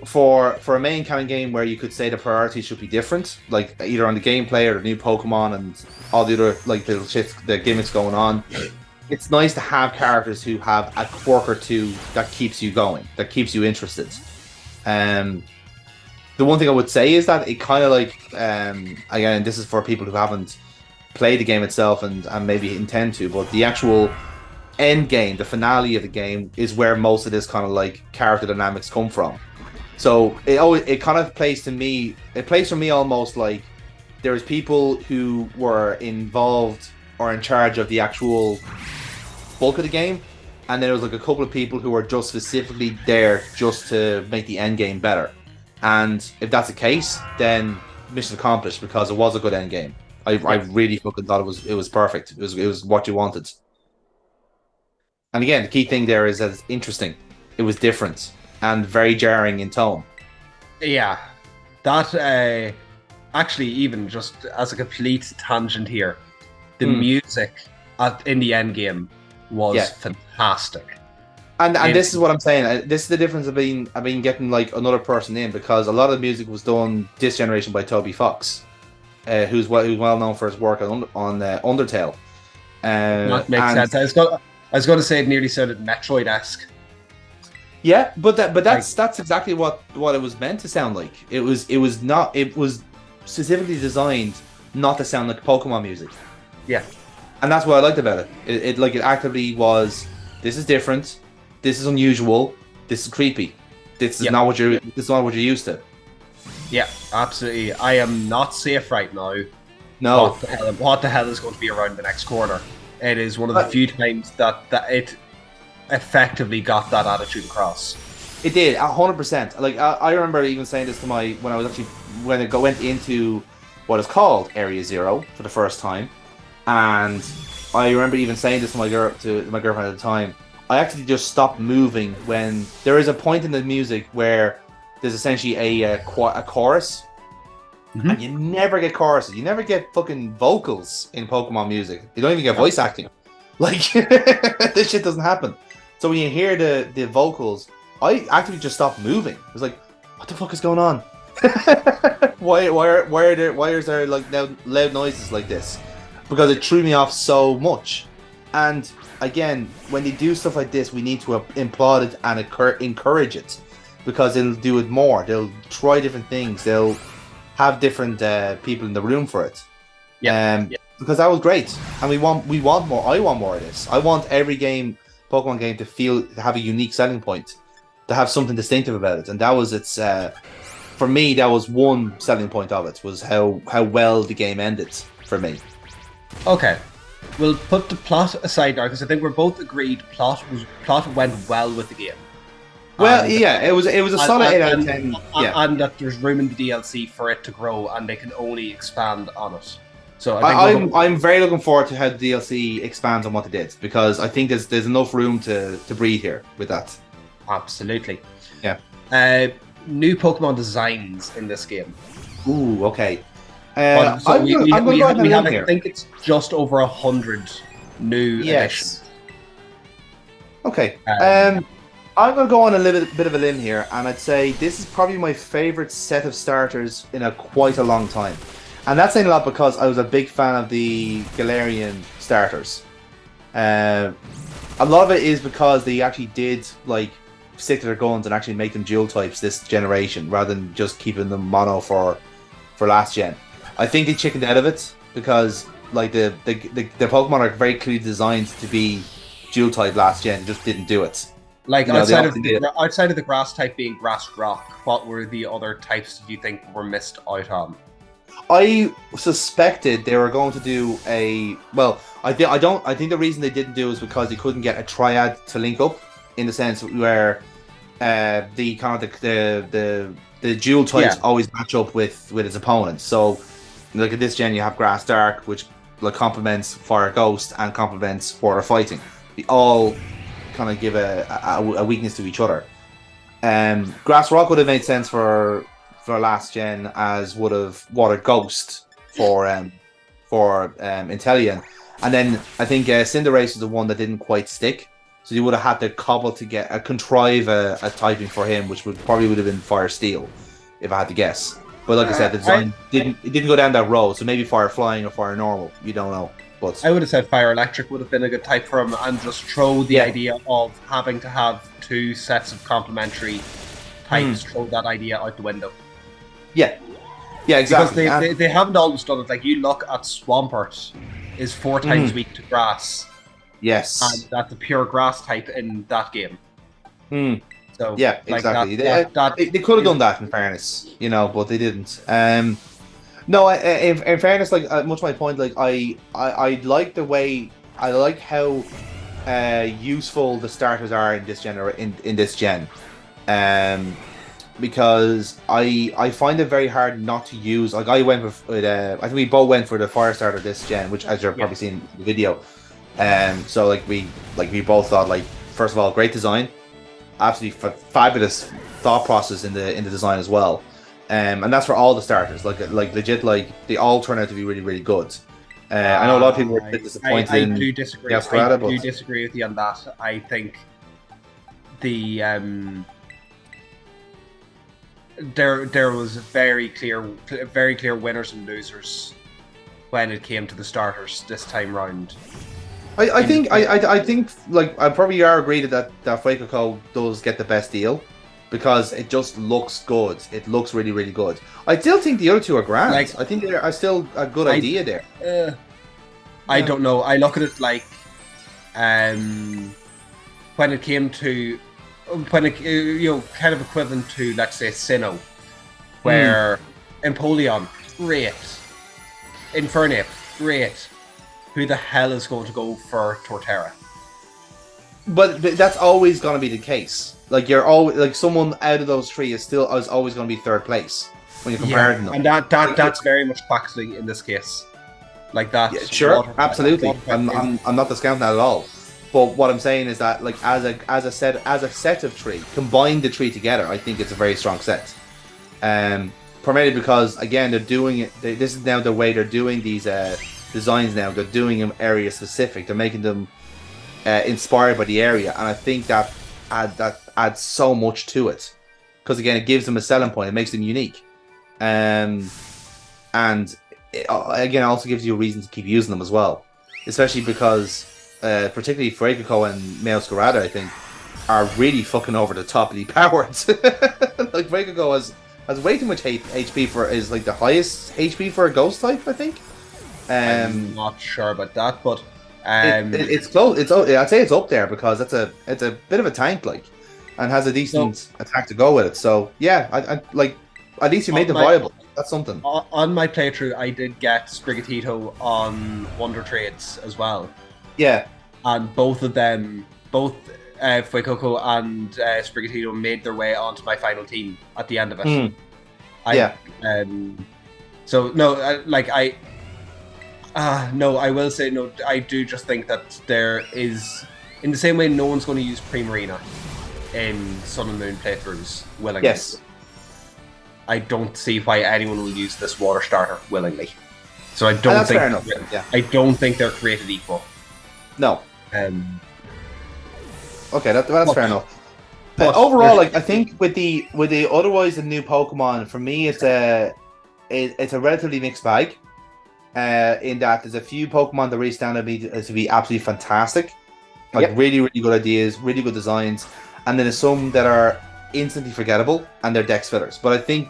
For a main canon game where you could say the priorities should be different, like either on the gameplay or the new Pokemon and all the other little shit, the gimmicks going on, it's nice to have characters who have a quirk or two that keeps you going, that keeps you interested. The one thing I would say is that it kind of again, this is for people who haven't played the game itself and maybe intend to, but the actual end game, the finale of the game, is where most of this kind of character dynamics come from. So it kind of plays for me almost like there's people who were involved or in charge of the actual bulk of the game, and then there was a couple of people who were just specifically there just to make the end game better. And if that's the case, then mission accomplished, because it was a good end game. I really fucking thought it was perfect. It was what you wanted. And again, the key thing there is that it's interesting. It was different. And very jarring in tone. Yeah, that actually, even just as a complete tangent here, the music in the end game was fantastic. And this is what I'm saying. This is the difference of being getting another person in, because a lot of the music was done this generation by Toby Fox, who's well known for his work on Undertale. That makes sense. I was going to say it nearly sounded Metroid-esque. Yeah, but that's exactly what it was meant to sound like. It was specifically designed not to sound like Pokemon music. Yeah, and that's what I liked about it. It actively was. This is different. This is unusual. This is creepy. This is not what you're used to. Yeah, absolutely. I am not safe right now. No. What the hell is going to be around the next corner? It is one of the few times that it effectively got that attitude across. It did 100%. I remember even saying this to when it went into what is called Area Zero for the first time, and I remember even saying this to my girlfriend at the time. I actually just stopped moving when there is a point in the music where there's essentially a chorus, and you never get choruses. You never get fucking vocals in Pokemon music. You don't even get voice acting. This shit doesn't happen. So when you hear the vocals, I actually just stopped moving. I was like, what the fuck is going on? why is there now loud noises like this? Because it threw me off so much. And again, when they do stuff like this, we need to applaud it and encourage it, because they'll do it more. They'll try different things. They'll have different people in the room for it. Because that was great, and we want more. I want more of this. I want every Pokemon game to have a unique selling point, to have something distinctive about it, and that was its. For me, that was one selling point of it, was how well the game ended for me. Okay, we'll put the plot aside now, because I think we're both agreed plot went well with the game. Well, it was a solid 8 out of 10. And that there's room in the DLC for it to grow, and they can only expand on it. So I'm very looking forward to how the DLC expands on what it did, because I think there's enough room to breathe here with that. Absolutely. Yeah. new Pokemon designs in this game. Ooh, okay. So I'm going to go ahead and have, in I here. think it's just over 100 new additions. Yes. Okay. Um, I'm going to go on a little bit of a limb here, and I'd say this is probably my favorite set of starters in quite a long time. And that's saying a lot because I was a big fan of the Galarian starters. A lot of it is because they actually did like stick to their guns and actually make them dual types this generation, rather than just keeping them mono for last gen. I think they chickened out of it because like the Pokemon are very clearly designed to be dual type last gen, just didn't do it. like You know, outside they of the grass type being grass rock, what were the other types do you think were missed out on? I suspected they were going to do a I think the reason they didn't do it is because they couldn't get a triad to link up, in the sense where the kind of the dual types always match up with its opponents. So like at this gen you have Grass Dark, which like complements Fire Ghost and complements Water Fighting. They all kind of give a weakness to each other. Grass Rock would have made sense for last gen, as would have Water Ghost for Inteleon. And then I think Cinderace is the one that didn't quite stick. So you would have had to cobble to contrive a typing for him, which would have been Fire Steel, if I had to guess. But like I said, the design didn't go down that road. So maybe Fire Flying or Fire Normal. You don't know. But I would have said Fire Electric would have been a good type for him, and just throw the idea of having to have two sets of complementary types, throw that idea out the window. Yeah, exactly. Because they haven't always done it. Like, you look at Swampert, is 4 times weak to grass. Yes. And that's a pure grass type in that game. So yeah, like exactly. They could have done that, in fairness, but they didn't. No, in fairness, like much my point, like I like the way, I like how useful the starters are in this gen. Because I find it very hard not to use. Like I went with I think we both went for the fire starter this gen, which, as you're probably seeing in the video. So we both thought, like, first of all, great design, absolutely fabulous thought process in the design as well. And that's for all the starters. Like legit, like they all turn out to be really, really good. I know a lot of people were a bit disappointed. I do disagree. I do disagree with you on that. I think the there was very clear winners and losers when it came to the starters this time round. I think like I probably are agreed that Fuecoco does get the best deal, because it just looks good. It looks really, really good. I still think the other two are grand. Like, I think they're still a good idea there. I don't know. I look at it like when it came to kind of equivalent to, let's say, Sinnoh, where Empoleon, great, Infernape, great. Who the hell is going to go for Torterra? But that's always going to be the case. Like, you're always, like, someone out of those three is always going to be third place when you're comparing them. And that's very much Quaxley in this case. Like that. Yeah, sure, absolutely. I'm not discounting that at all. But what I'm saying is that, like, as a set of three, combine the three together, I think it's a very strong set. Primarily because, again, they're doing it. This is now the way they're doing these designs. Now they're doing them area specific. They're making them inspired by the area, and I think that adds so much to it. Because again, it gives them a selling point. It makes them unique, and it, again, also gives you a reason to keep using them as well. Especially because, particularly Fuecoco and Meowscarada, I think, are really fucking over the top powered. Like, Fuecoco has way too much HP is like the highest HP for a ghost type, I think. I'm not sure about that, but it's close. I'd say it's up there, because it's a bit of a tank, like, and has a decent attack to go with it. So yeah, I like, at least you made them viable. That's something. On my playthrough, I did get Sprigatito on Wonder Trades as well. Yeah, and both of them, Fuecoco and Sprigatito, made their way onto my final team at the end of it. So no, I will say no. I do just think that there is, in the same way, no one's going to use Primarina in Sun and Moon playthroughs willingly. Yes. I don't see why anyone will use this water starter willingly. So I don't that's think fair enough. Yeah. I don't think they're created equal. No. Okay, that's fair enough. But Overall, like I think with the otherwise the new Pokemon, for me it's a relatively mixed bag. In that there's a few Pokemon that really stand out to be absolutely fantastic, like really good ideas, really good designs, and then there's some that are instantly forgettable and they're dex fillers. But I think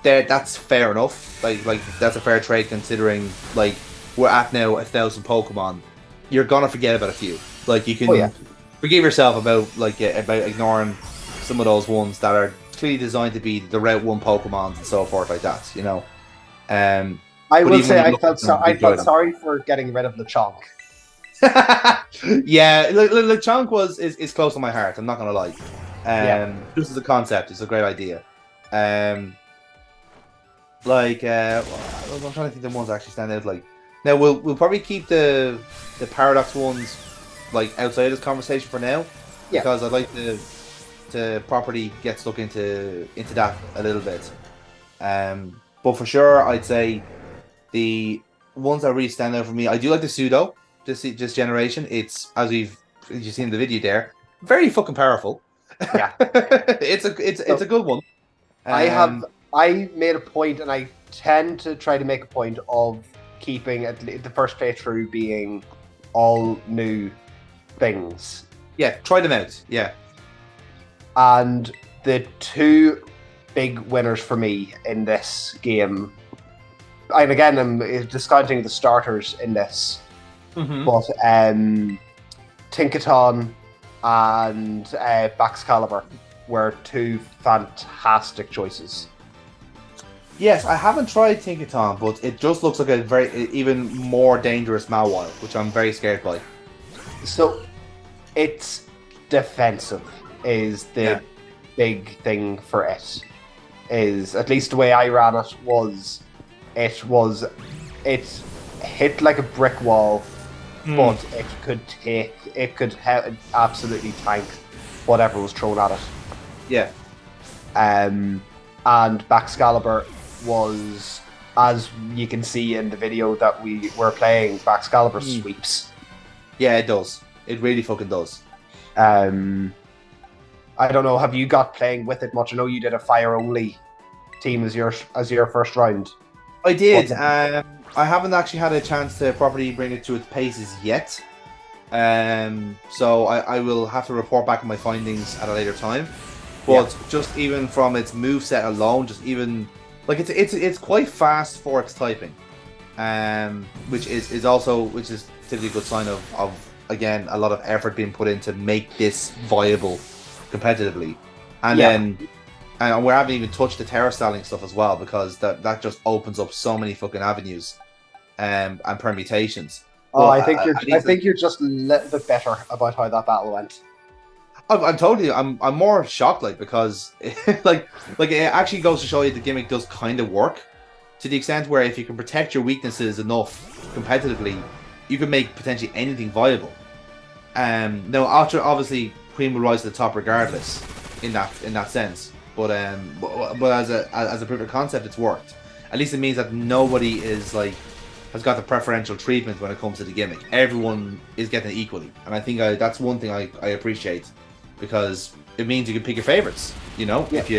that's fair enough. Like that's a fair trade considering like we're at now 1,000 Pokemon. You're gonna forget about a few. Like you can forgive yourself about ignoring some of those ones that are clearly designed to be the Route 1 Pokemons and so forth like that. You know. I will say I felt sorry for getting rid of Lechonk. Yeah, Lechonk is close to my heart. I'm not gonna lie. This is a concept. It's a great idea. I'm trying to think the ones that actually stand out. Like now, we'll probably keep the Paradox ones like outside this conversation for now, because I'd like to properly get stuck into that a little bit. But for sure, I'd say the ones that really stand out for me, I do like the Pseudo this generation. It's as you've seen in the video there, very fucking powerful. Yeah, it's a good one. I made a point, and I tend to try to make a point of keeping the first playthrough being all new things. Yeah, try them out. Yeah, and the two big winners for me in this game, and again I'm discounting the starters in this, but Tinkaton and Baxcalibur were two fantastic choices. Yes, I haven't tried Tinkaton, but it just looks like a even more dangerous Mawile, which I'm very scared by. So it's defensive is the big thing for it. Is at least the way I ran it was it hit like a brick wall, but it could absolutely tank whatever was thrown at it. Yeah. And Baxcalibur was, as you can see in the video that we were playing, Baxcalibur sweeps. Yeah, it does. It really fucking does. I don't know. Have you got playing with it much? I know you did a fire only team as your first round. I did. I haven't actually had a chance to properly bring it to its paces yet. So I will have to report back on my findings at a later time. But just even from its moveset alone, just even like it's quite fast for its typing, which is typically a good sign of again a lot of effort being put in to make this viable competitively, and we haven't even touched the Terastalling stuff as well, because that just opens up so many fucking avenues and permutations. I think you're just a little bit better about how that battle went. I'm more shocked, because like it actually goes to show you the gimmick does kind of work, to the extent where if you can protect your weaknesses enough competitively, you can make potentially anything viable. Now, obviously, Queen will rise to the top regardless in that sense. But as a proof of concept, it's worked. At least it means that nobody has got the preferential treatment when it comes to the gimmick. Everyone is getting it equally, and I think that's one thing I appreciate, because it means you can pick your favorites. You know, if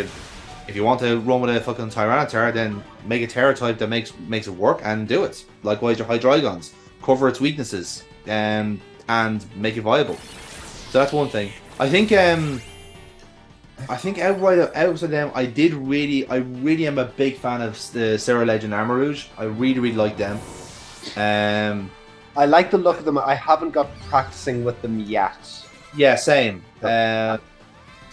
you want to run with a fucking Tyranitar, then make a Terra type that makes it work and do it. Likewise, your Hydreigons, cover its weaknesses and make it viable. So that's one thing. I think outside of them, I really am a big fan of the Sarah Legend Armor Rouge. I really like them. I like the look of them. I haven't got practicing with them yet. Yeah, same. So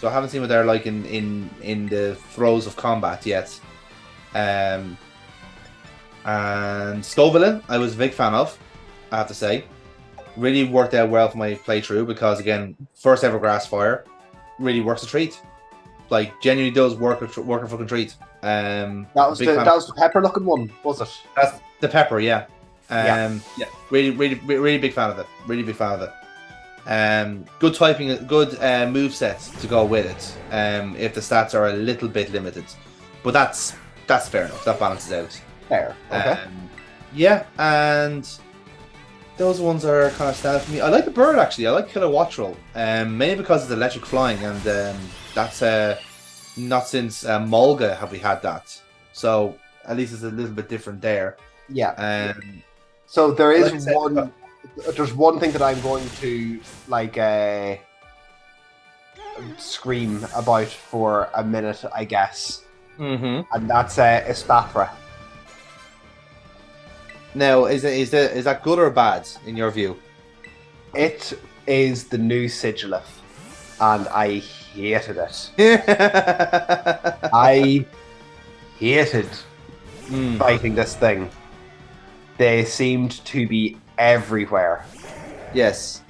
I haven't seen what they're like in the throes of combat yet. And Scovillain, I was a big fan of, I have to say. Really worked out well for my playthrough, because again, first ever Grass Fire, really works a treat. Like, genuinely does work a fucking treat. That was the pepper looking one, was it? That's the pepper, yeah. Really big fan of it. Really big fan of it. Good typing, good move sets to go with it. If the stats are a little bit limited, But that's fair enough. That balances out. Fair. Okay. Yeah, and those ones are kind of standard for me. I like the bird actually. I like Kilowattrel, mainly because it's electric flying, and that's not since Mulga have we had that. So at least it's a little bit different there. Yeah. So there is like I said, one. There's one thing that I'm going to like scream about for a minute, I guess, Mm-hmm. and that's Espathra. Now, is that good or bad in your view? It is the new Sigilif, and I hated it. I hated fighting this thing. They seemed to be everywhere, Yes.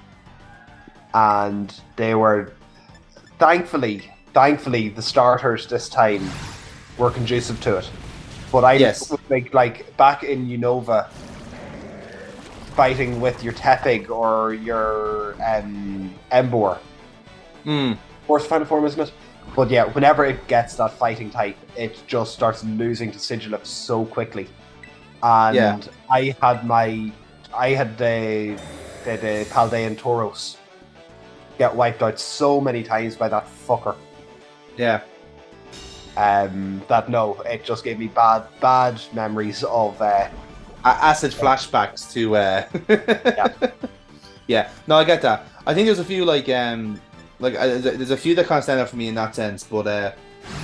and they were thankfully the starters this time were conducive to it. But I would think, like back in Unova, fighting with your Tepig or your Emboar. Force final form, isn't it? But yeah, whenever it gets that fighting type, it just starts losing to Sigilif so quickly. And I had the Paldean Tauros get wiped out so many times by that fucker. Yeah. It just gave me bad memories of Acid flashbacks to Yeah. No, I get that. I think there's a few there's a few that kind of stand out for me in that sense, but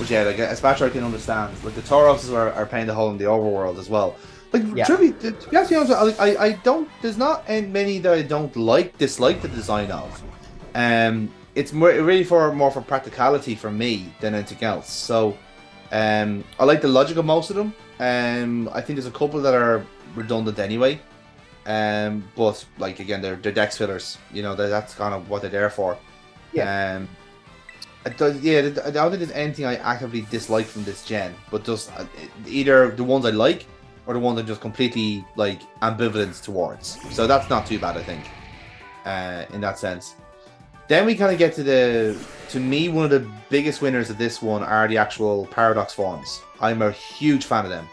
yeah, like Espathra I can understand. Like the Tauros are playing the hole in the overworld as well. Like truly, to be honest, I don't. There's not many that I don't dislike the design of. It's really more for practicality for me than anything else. So, I like the logic of most of them. I think there's a couple that are redundant anyway. But like again, they're dex fillers. You know, that's kind of what they're there for. Yeah. I don't think there's anything I actively dislike from this gen, but just either the ones I like or the ones I'm just completely like ambivalent towards. So that's not too bad, I think, in that sense. Then we kind of get to me, one of the biggest winners of this one are the actual Paradox forms. I'm a huge fan of them.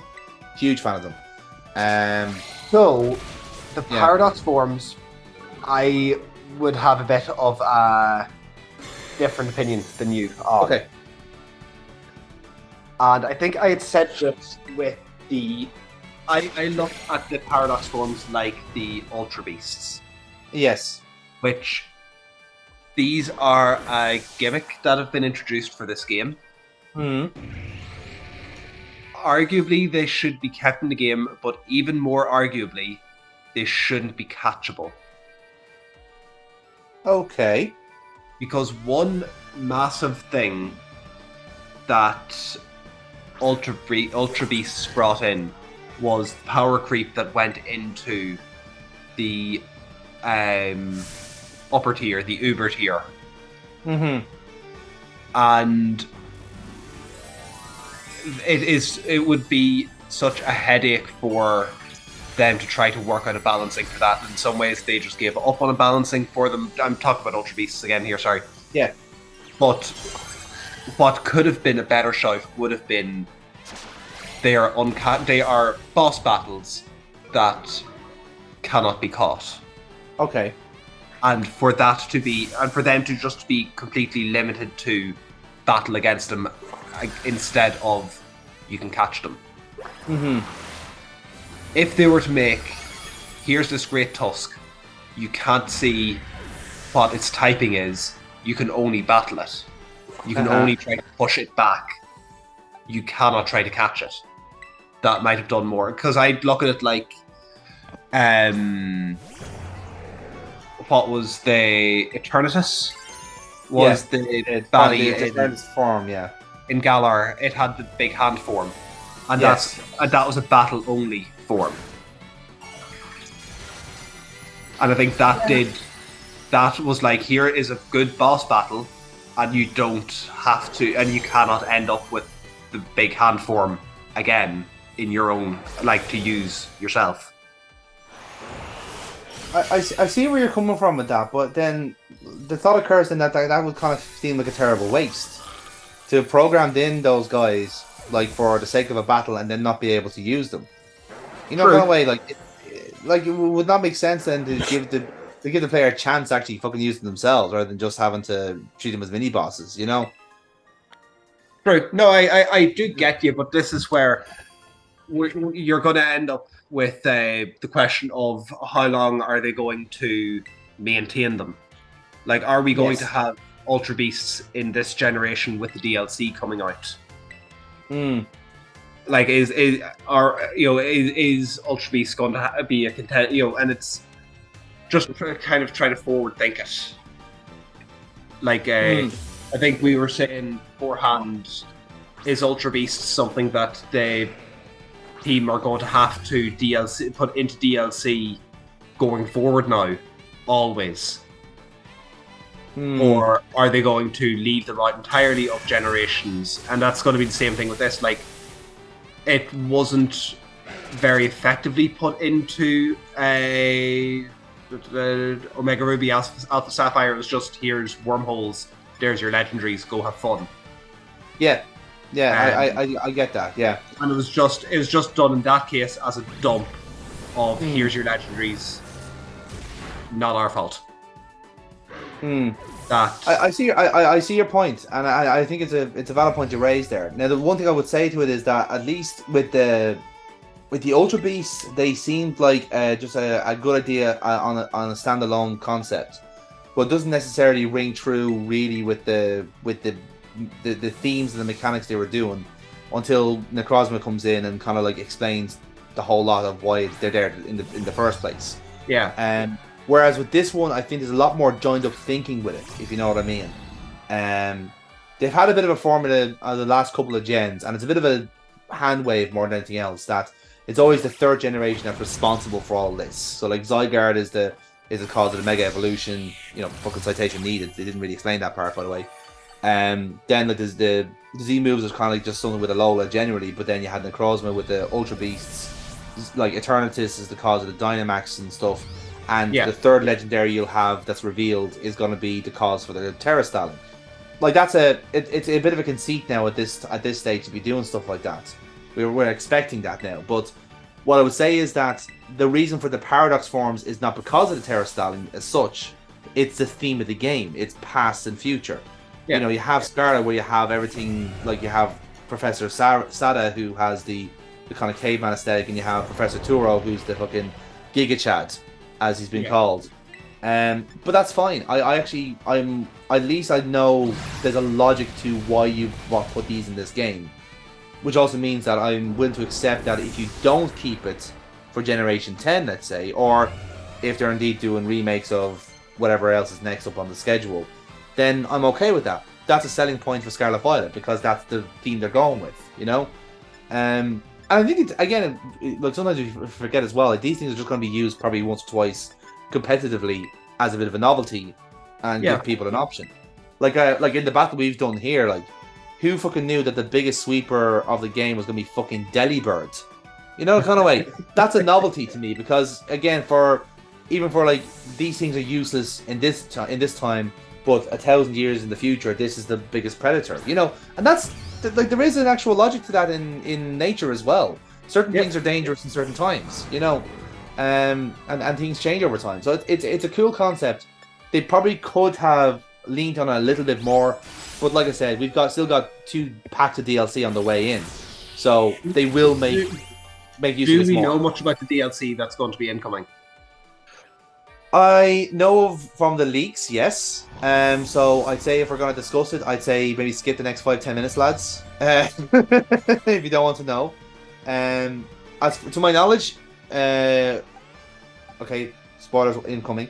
So, the Paradox forms, I would have a bit of a different opinion than you. Okay. And I think I had said this with the... I look at the Paradox forms like the Ultra Beasts. Yes. Which... These are a gimmick that have been introduced for this game. Arguably, they should be kept in the game, but even more arguably, they shouldn't be catchable. Okay. Because one massive thing that Ultra Beasts brought in was power creep that went into the upper tier, the Uber tier. And it would be such a headache for them to try to work on a balancing for that. In some ways, they just gave up on a balancing for them. I'm talking about Ultra Beasts again here, sorry. Yeah. But what could have been a better shout would have been they are boss battles that cannot be caught. Okay. And for them to just be completely limited to battle against them instead of you can catch them. If they were to make, here's this great tusk, you can't see what its typing is, you can only battle it. You can only try to push it back. You cannot try to catch it. That might have done more. Because I'd look at it like... what was the Eternatus? Was the baddie in form, yeah. In Galar, it had the big hand form. And Yes. that was a battle only form. And I think that was like, here is a good boss battle, and you don't have to, and you cannot end up with the big hand form again in your own, like, to use yourself. I see where you're coming from with that, but then the thought occurs then that would kind of seem like a terrible waste to have programmed in those guys like for the sake of a battle and then not be able to use them. You know, True. kind of way, like it would not make sense then to give the player a chance to actually fucking use them themselves rather than just having to treat them as mini bosses. You know. True. No, I do get you, but this is where you're going to end up with the question of how long are they going to maintain them? Like, are we going Yes. to have Ultra Beasts in this generation with the DLC coming out? Hmm. Like, is Ultra Beast going to be a content? And it's just kind of trying to forward think it. Like, I think we were saying beforehand, is Ultra Beast something that the team are going to have to put into DLC going forward now, always? Or are they going to leave them out entirely of generations? And that's going to be the same thing with this. Like, it wasn't very effectively put into Omega Ruby, Alpha Sapphire. It was just, here's wormholes, there's your legendaries, go have fun. Yeah, I get that. Yeah, And it was just done in that case as a dump of here's your legendaries, not our fault. That I see your point, and I think it's a valid point you raised there. Now, the one thing I would say to it is that at least with the Ultra Beasts, they seemed like just a good idea on a standalone concept, but it doesn't necessarily ring true really with the themes and the mechanics they were doing until Necrozma comes in and kind of like explains the whole lot of why they're there in the first place. yeah. Whereas with this one, I think there's a lot more joined up thinking with it, if you know what I mean. They've had a bit of a formula the last couple of gens, and it's a bit of a hand wave more than anything else, that it's always the third generation that's responsible for all this. So like Zygarde is the cause of the Mega Evolution, fucking citation needed. They didn't really explain that part, by the way. Then like there's the Z moves is kind of like just something with Alola generally, but then you had Necrozma with the Ultra Beasts, like Eternatus is the cause of the Dynamax and stuff. And the third legendary you'll have that's revealed is going to be the cause for the Terastalling. Like it's a bit of a conceit now at this stage to be doing stuff like that. We're expecting that now. But what I would say is that the reason for the paradox forms is not because of the Terastalling as such. It's the theme of the game. It's past and future. Yeah. You have Scarlet where you have everything, like you have Professor Sada who has the kind of caveman aesthetic, and you have Professor Turo who's the fucking Giga Chad, as he's been called. But that's fine. I'm at least I know there's a logic to why you put these in this game, which also means that I'm willing to accept that if you don't keep it for Generation 10, let's say, or if they're indeed doing remakes of whatever else is next up on the schedule, then I'm okay with that. That's a selling point for Scarlet Violet because that's the theme they're going with, And I think like sometimes you forget as well. Like these things are just going to be used probably once or twice competitively as a bit of a novelty and give people an option. Like in the battle we've done here, like who fucking knew that the biggest sweeper of the game was going to be fucking Delibird? Kind of way. That's a novelty to me because again, even for like these things are useless in this time, but 1,000 years in the future, this is the biggest predator. And that's. Like there is an actual logic to that in nature as well. Certain things are dangerous in certain times, and things change over time. So it's a cool concept. They probably could have leaned on it a little bit more, but like I said, we've still got 2 packs of DLC on the way in, so they will make use of this more. Do we know much about the DLC that's going to be incoming? I know from the leaks, yes. So I'd say if we're going to discuss it, I'd say maybe skip the next 5-10 minutes, lads. If you don't want to know. As to my knowledge, okay, spoilers incoming.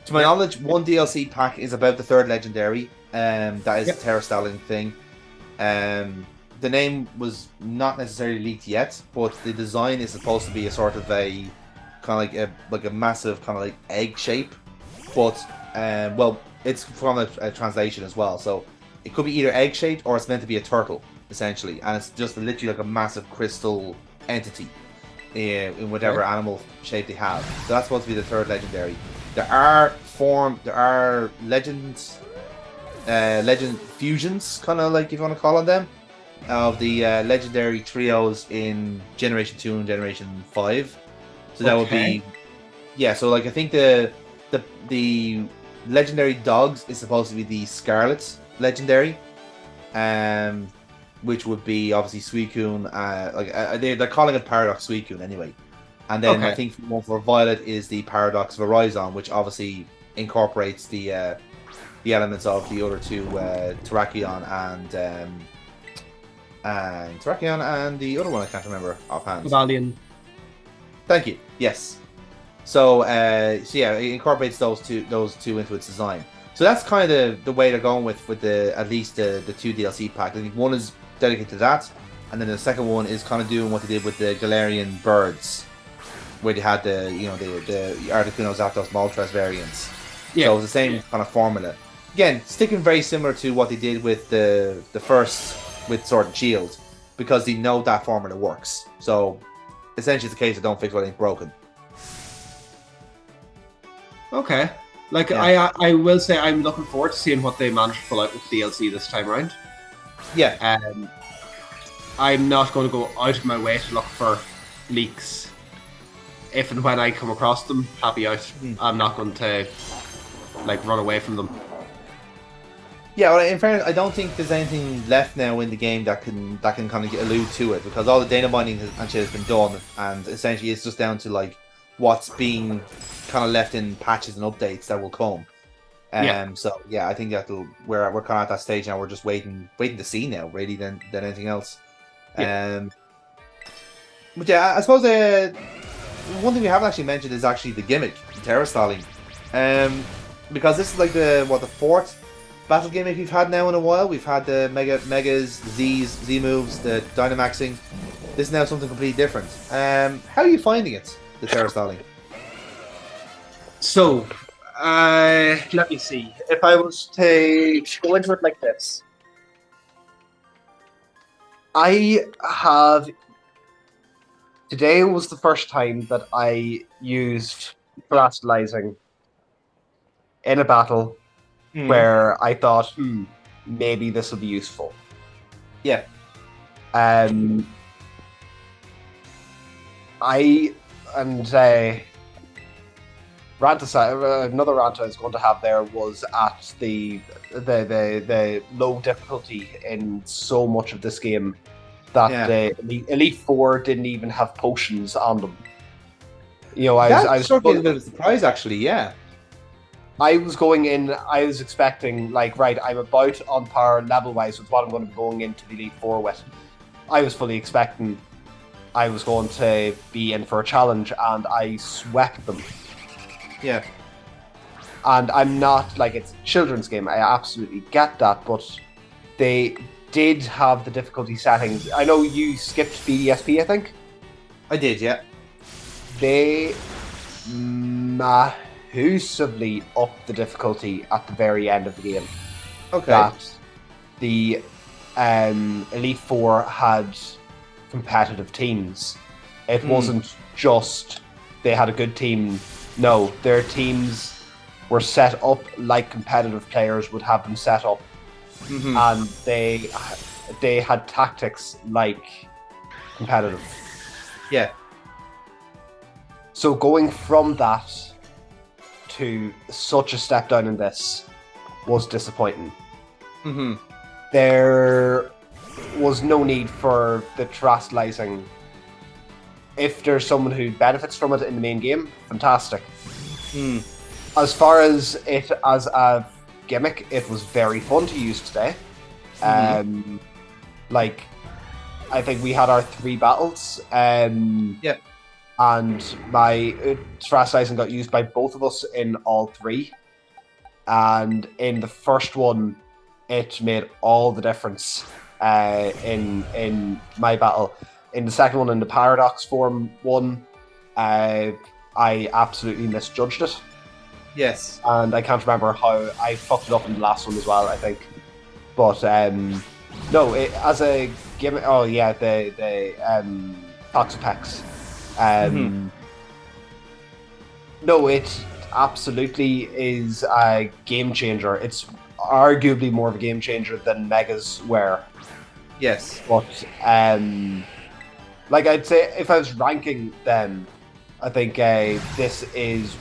To my knowledge, one DLC pack is about the third legendary. That is the Terastalling thing. The name was not necessarily leaked yet, but the design is supposed to be a sort of a kind of like a massive kind of like egg shape, but it's from a translation as well, so it could be either egg shaped or it's meant to be a turtle essentially, and it's just literally like a massive crystal entity in whatever animal shape they have. So that's supposed to be the third legendary. There are legend fusions, kind of like if you want to call on them. of the legendary trios in Generation 2 and Generation 5. So that would Okay. be, yeah. So like I think the legendary dogs is supposed to be the Scarlet legendary, which would be obviously Suicune. They're calling it Paradox Suicune anyway. And then I Okay. think one for Violet is the Paradox Verizon, which obviously incorporates the elements of the other two, Terrakion and the other one I can't remember offhand. Valiant. Thank you. Yes. So yeah, it incorporates those two into its design. So that's kind of the way they're going with the at least the 2 DLC pack. I think one is dedicated to that, and then the second one is kind of doing what they did with the Galarian birds, where they had the Articuno, Zapdos, Moltres variants. Yeah. So it's the same kind of formula. Again, sticking very similar to what they did with the first with Sword and Shield, because they know that formula works. So essentially, it's a case of don't fix what ain't broken. Okay. Like Yeah. I will say I'm looking forward to seeing what they manage to pull out with DLC this time around. Yeah. I'm not going to go out of my way to look for leaks. If and when I come across them, happy out. I'm not going to like run away from them. Yeah, well, in fairness, I don't think there's anything left now in the game that can kind of allude to it, because all the data mining and shit has been done, and essentially it's just down to like what's being kind of left in patches and updates that will come. Yeah. So yeah, I think we're kind of at that stage now. We're just waiting to see now, really, than anything else. Yeah. But yeah, I suppose one thing we haven't actually mentioned is actually the gimmick, Terastalling. Because this is like the fourth battle gimmick we've had now in a while. We've had the Megas, the Z moves, the Dynamaxing. This is now something completely different. How are you finding it, the Terastalling? So, let me see. If I was to go into it like this, I have. Today was the first time that I used Terastallizing in a battle where I thought, maybe this will be useful. Yeah. Another rant I was going to have there was at the low difficulty in so much of this game that Elite Four didn't even have potions on them. You know, I was struck me as a bit of a surprise, actually. Yeah. I was going in. I was expecting, like, right, I'm about on par level wise with what I'm going to be going into the Elite Four with. I was fully expecting I was going to be in for a challenge, and I swept them. Yeah. And I'm not, like, it's a children's game. I absolutely get that, but they did have the difficulty settings. I know you skipped BDSP, I think. I did, yeah. They massively upped the difficulty at the very end of the game. Okay. That the Elite Four had competitive teams. It wasn't just they had a good team. No, their teams were set up like competitive players would have them set up, and they had tactics like competitive. Yeah. So going from that to such a step down in this was disappointing. There was no need for the Terastallizing. If there's someone who benefits from it in the main game, fantastic. As far as it as a gimmick, it was very fun to use today. Like, I think we had our 3 battles. Yeah. And my Terastallizing got used by both of us in all 3. And in the first one, it made all the difference in my battle. In the second one, in the Paradox form one, I absolutely misjudged it. Yes. And I can't remember how I fucked it up in the last one as well, I think. But no, as a gimmick, oh yeah, the Toxapex. No, it absolutely is a game changer. It's arguably more of a game changer than Megas were. Yes. But like I'd say, if I was ranking them, I think this is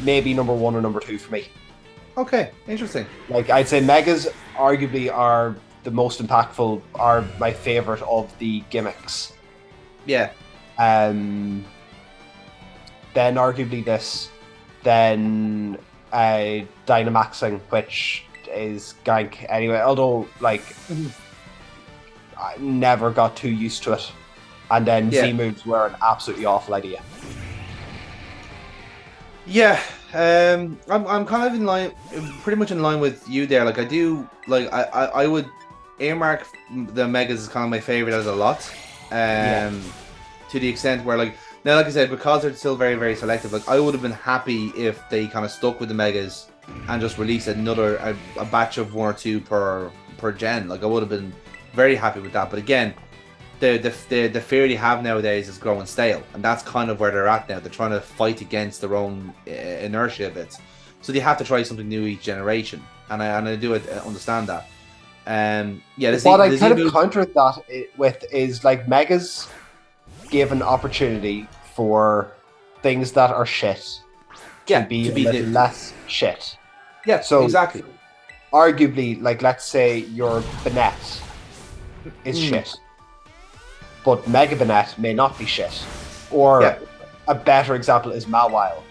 maybe number 1 or number 2 for me. Okay, interesting. Like I'd say, Megas arguably are the most impactful, are my favorite of the gimmicks. Yeah. Then arguably this, then Dynamaxing, which is gank anyway. Although like I never got too used to it, and then Yeah. Z moves were an absolutely awful idea. Yeah, I'm kind of in line, pretty much in line with you there. Like I do, like I would earmark the Megas as kind of my favorite as a lot, to the extent where like now, like I said, because they're still very very selective. Like I would have been happy if they kind of stuck with the Megas and just released another a batch of 1 or 2 per gen. Like I would have been very happy with that. But again, the fear they have nowadays is growing stale, and that's kind of where they're at now. They're trying to fight against their own inertia a bit, so they have to try something new each generation, and I do understand that. Yeah, What I kind of countered that with is like Megas give an opportunity for things that are shit to be a little less shit. Yeah, so exactly. Arguably, like let's say your Banette is shit, but Mega Banette may not be shit. Or a better example is Mawile.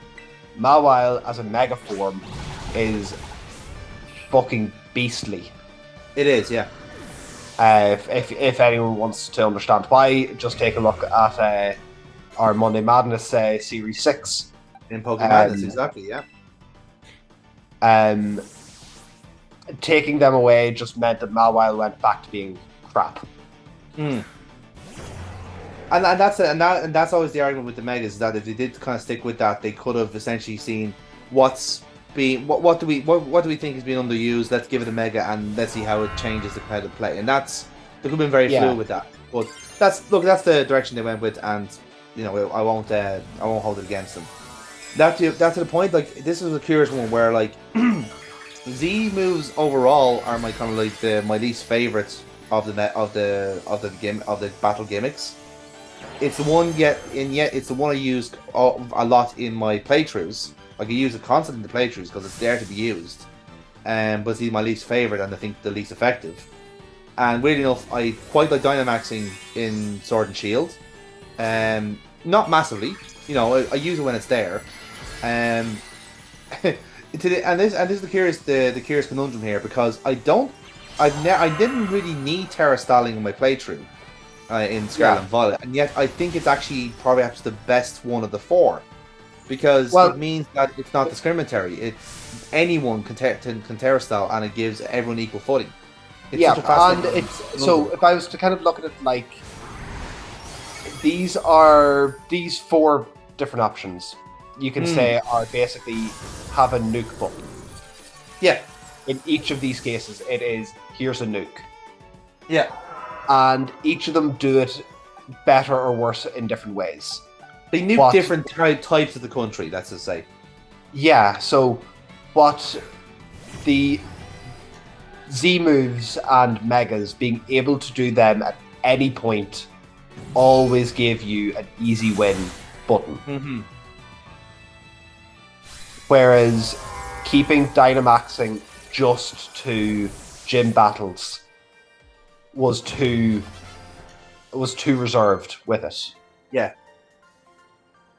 Mawile as a Mega form is fucking beastly. It is, yeah. If anyone wants to understand why, just take a look at our Monday Madness Series 6. In PokéMadness, exactly, yeah. Taking them away just meant that Mawile went back to being crap. And that's always the argument with the Megas, is that if they did kind of stick with that, they could have essentially seen what do we think is being underused. Let's give it a Mega and let's see how it changes the competitive play. And they could have been very fluid with that. But that's the direction they went with, and you know I won't hold it against them. That to the point. Like this is a curious one where like Z moves overall are my kind of like my least favorite of the battle gimmicks. It's the one yet it's the one I use a lot in my playthroughs. Like I use it constantly in the playthroughs because it's there to be used. But it's my least favorite and I think the least effective. And weirdly enough, I quite like Dynamaxing in Sword and Shield. Not massively, you know. I use it when it's there. And this is the curious conundrum here, because I didn't really need Terastalling in my playthrough in Scarlet and Violet, and yet I think it's actually perhaps the best one of the 4, because it means that it's not discriminatory. Anyone can Terastall, and it gives everyone equal footing. It's such a fascinating conundrum. So if I was to kind of look at it like these 4 different options, you can say are basically have a nuke button. Yeah. In each of these cases, it is here's a nuke. Yeah. And each of them do it better or worse in different ways. They nuke different types of the country, let's just say. Yeah, so what the Z moves and Megas, being able to do them at any point, always give you an easy win button. Mm-hmm. Whereas keeping Dynamaxing just to gym battles was too reserved with it. Yeah.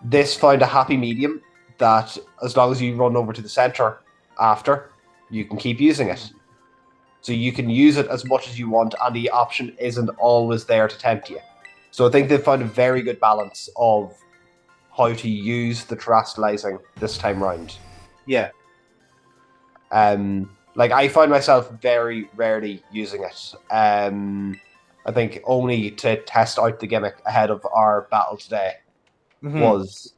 This found a happy medium that as long as you run over to the center after, you can keep using it. So you can use it as much as you want, and the option isn't always there to tempt you. So I think they found a very good balance of how to use the terastallizing this time round. Yeah. Like I find myself very rarely using it. I think only to test out the gimmick ahead of our battle today was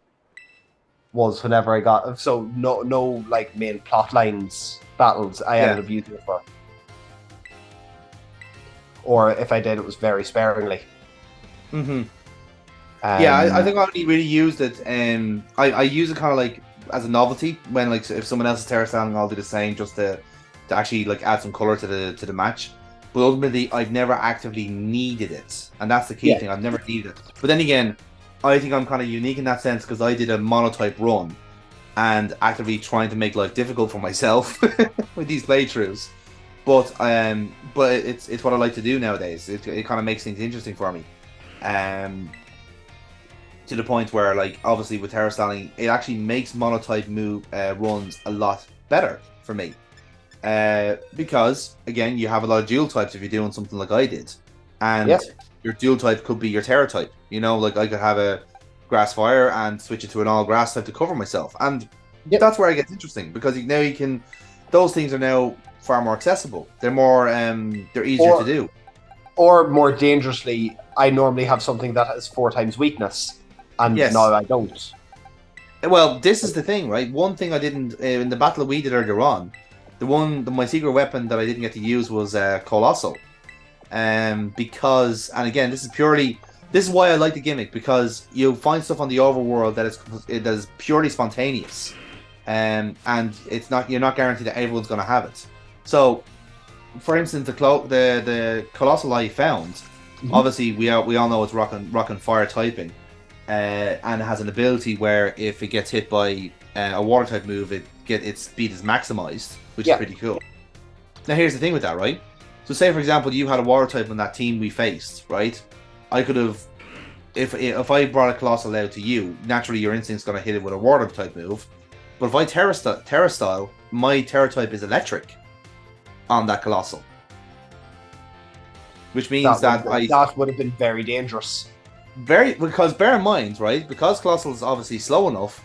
whenever I got no like main plot lines battles I ended up using it for. Or if I did, it was very sparingly. Mm-hmm. I think I only really used it. I use it kind of like as a novelty when like if someone else is Terastalling, I'll do the same just to actually like add some color to the match. but ultimately I've never actively needed it, and that's the key thing. I've never needed it. But then again, I think I'm kind of unique in that sense because I did a monotype run and actively trying to make life difficult for myself with these playthroughs. But it's what I like to do nowadays. It kind of makes things interesting for me. To the point where, like, obviously with Terastalling, it actually makes monotype runs a lot better for me. Because, again, you have a lot of dual types if you're doing something like I did. And your dual type could be your Terra type. You know, like I could have a Grass Fire and switch it to an all grass type to cover myself. And that's where it gets interesting, because now you can, those things are now far more accessible. They're more, they're easier to do. Or more dangerously, I normally have something that has 4 times weakness. And now I don't. Well, this is the thing, right? One thing I didn't in the battle we did earlier on, my secret weapon that I didn't get to use was Colossal, because, and again, this is why I like the gimmick, because you find stuff on the overworld that is purely spontaneous, and you're not guaranteed that everyone's going to have it. So, for instance, the Colossal I found, obviously we all know it's rock and fire typing. And it has an ability where if it gets hit by a water type move, its speed is maximized, which is pretty cool. Now here's the thing with that, right? So say for example you had a water type on that team we faced, right? I could have, if I brought a Colossal out to you, naturally your instinct's going to hit it with a water type move. But if I Terastyle, my Terra type is electric on that Colossal, which means that would have been very dangerous. Because bear in mind, right? Because Colossal is obviously slow enough,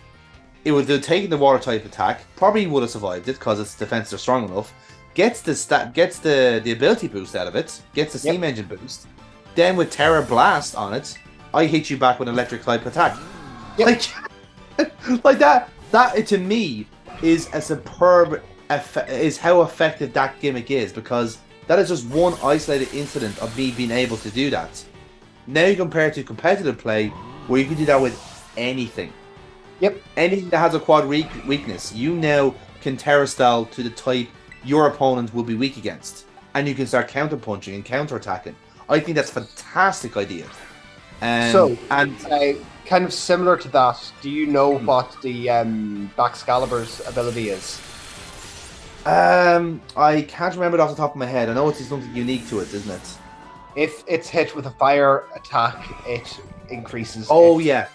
it would have taken the water type attack, probably would have survived it because its defenses are strong enough. Gets the ability boost out of it, gets the steam engine boost. Then with Terra Blast on it, I hit you back with an electric type attack. Like that to me is a superb is how effective that gimmick is, because that is just one isolated incident of me being able to do that. Now you compare it to competitive play, where you can do that with anything. Anything that has a quad weakness, you now can Terastyle to the type your opponent will be weak against, and you can start counter punching and counter attacking. I think that's a fantastic idea. Kind of similar to that, do you know what the Baxcalibur's ability is? I can't remember it off the top of my head. I know it's something unique to it, isn't it? If it's hit with a fire attack, it increases. Attack.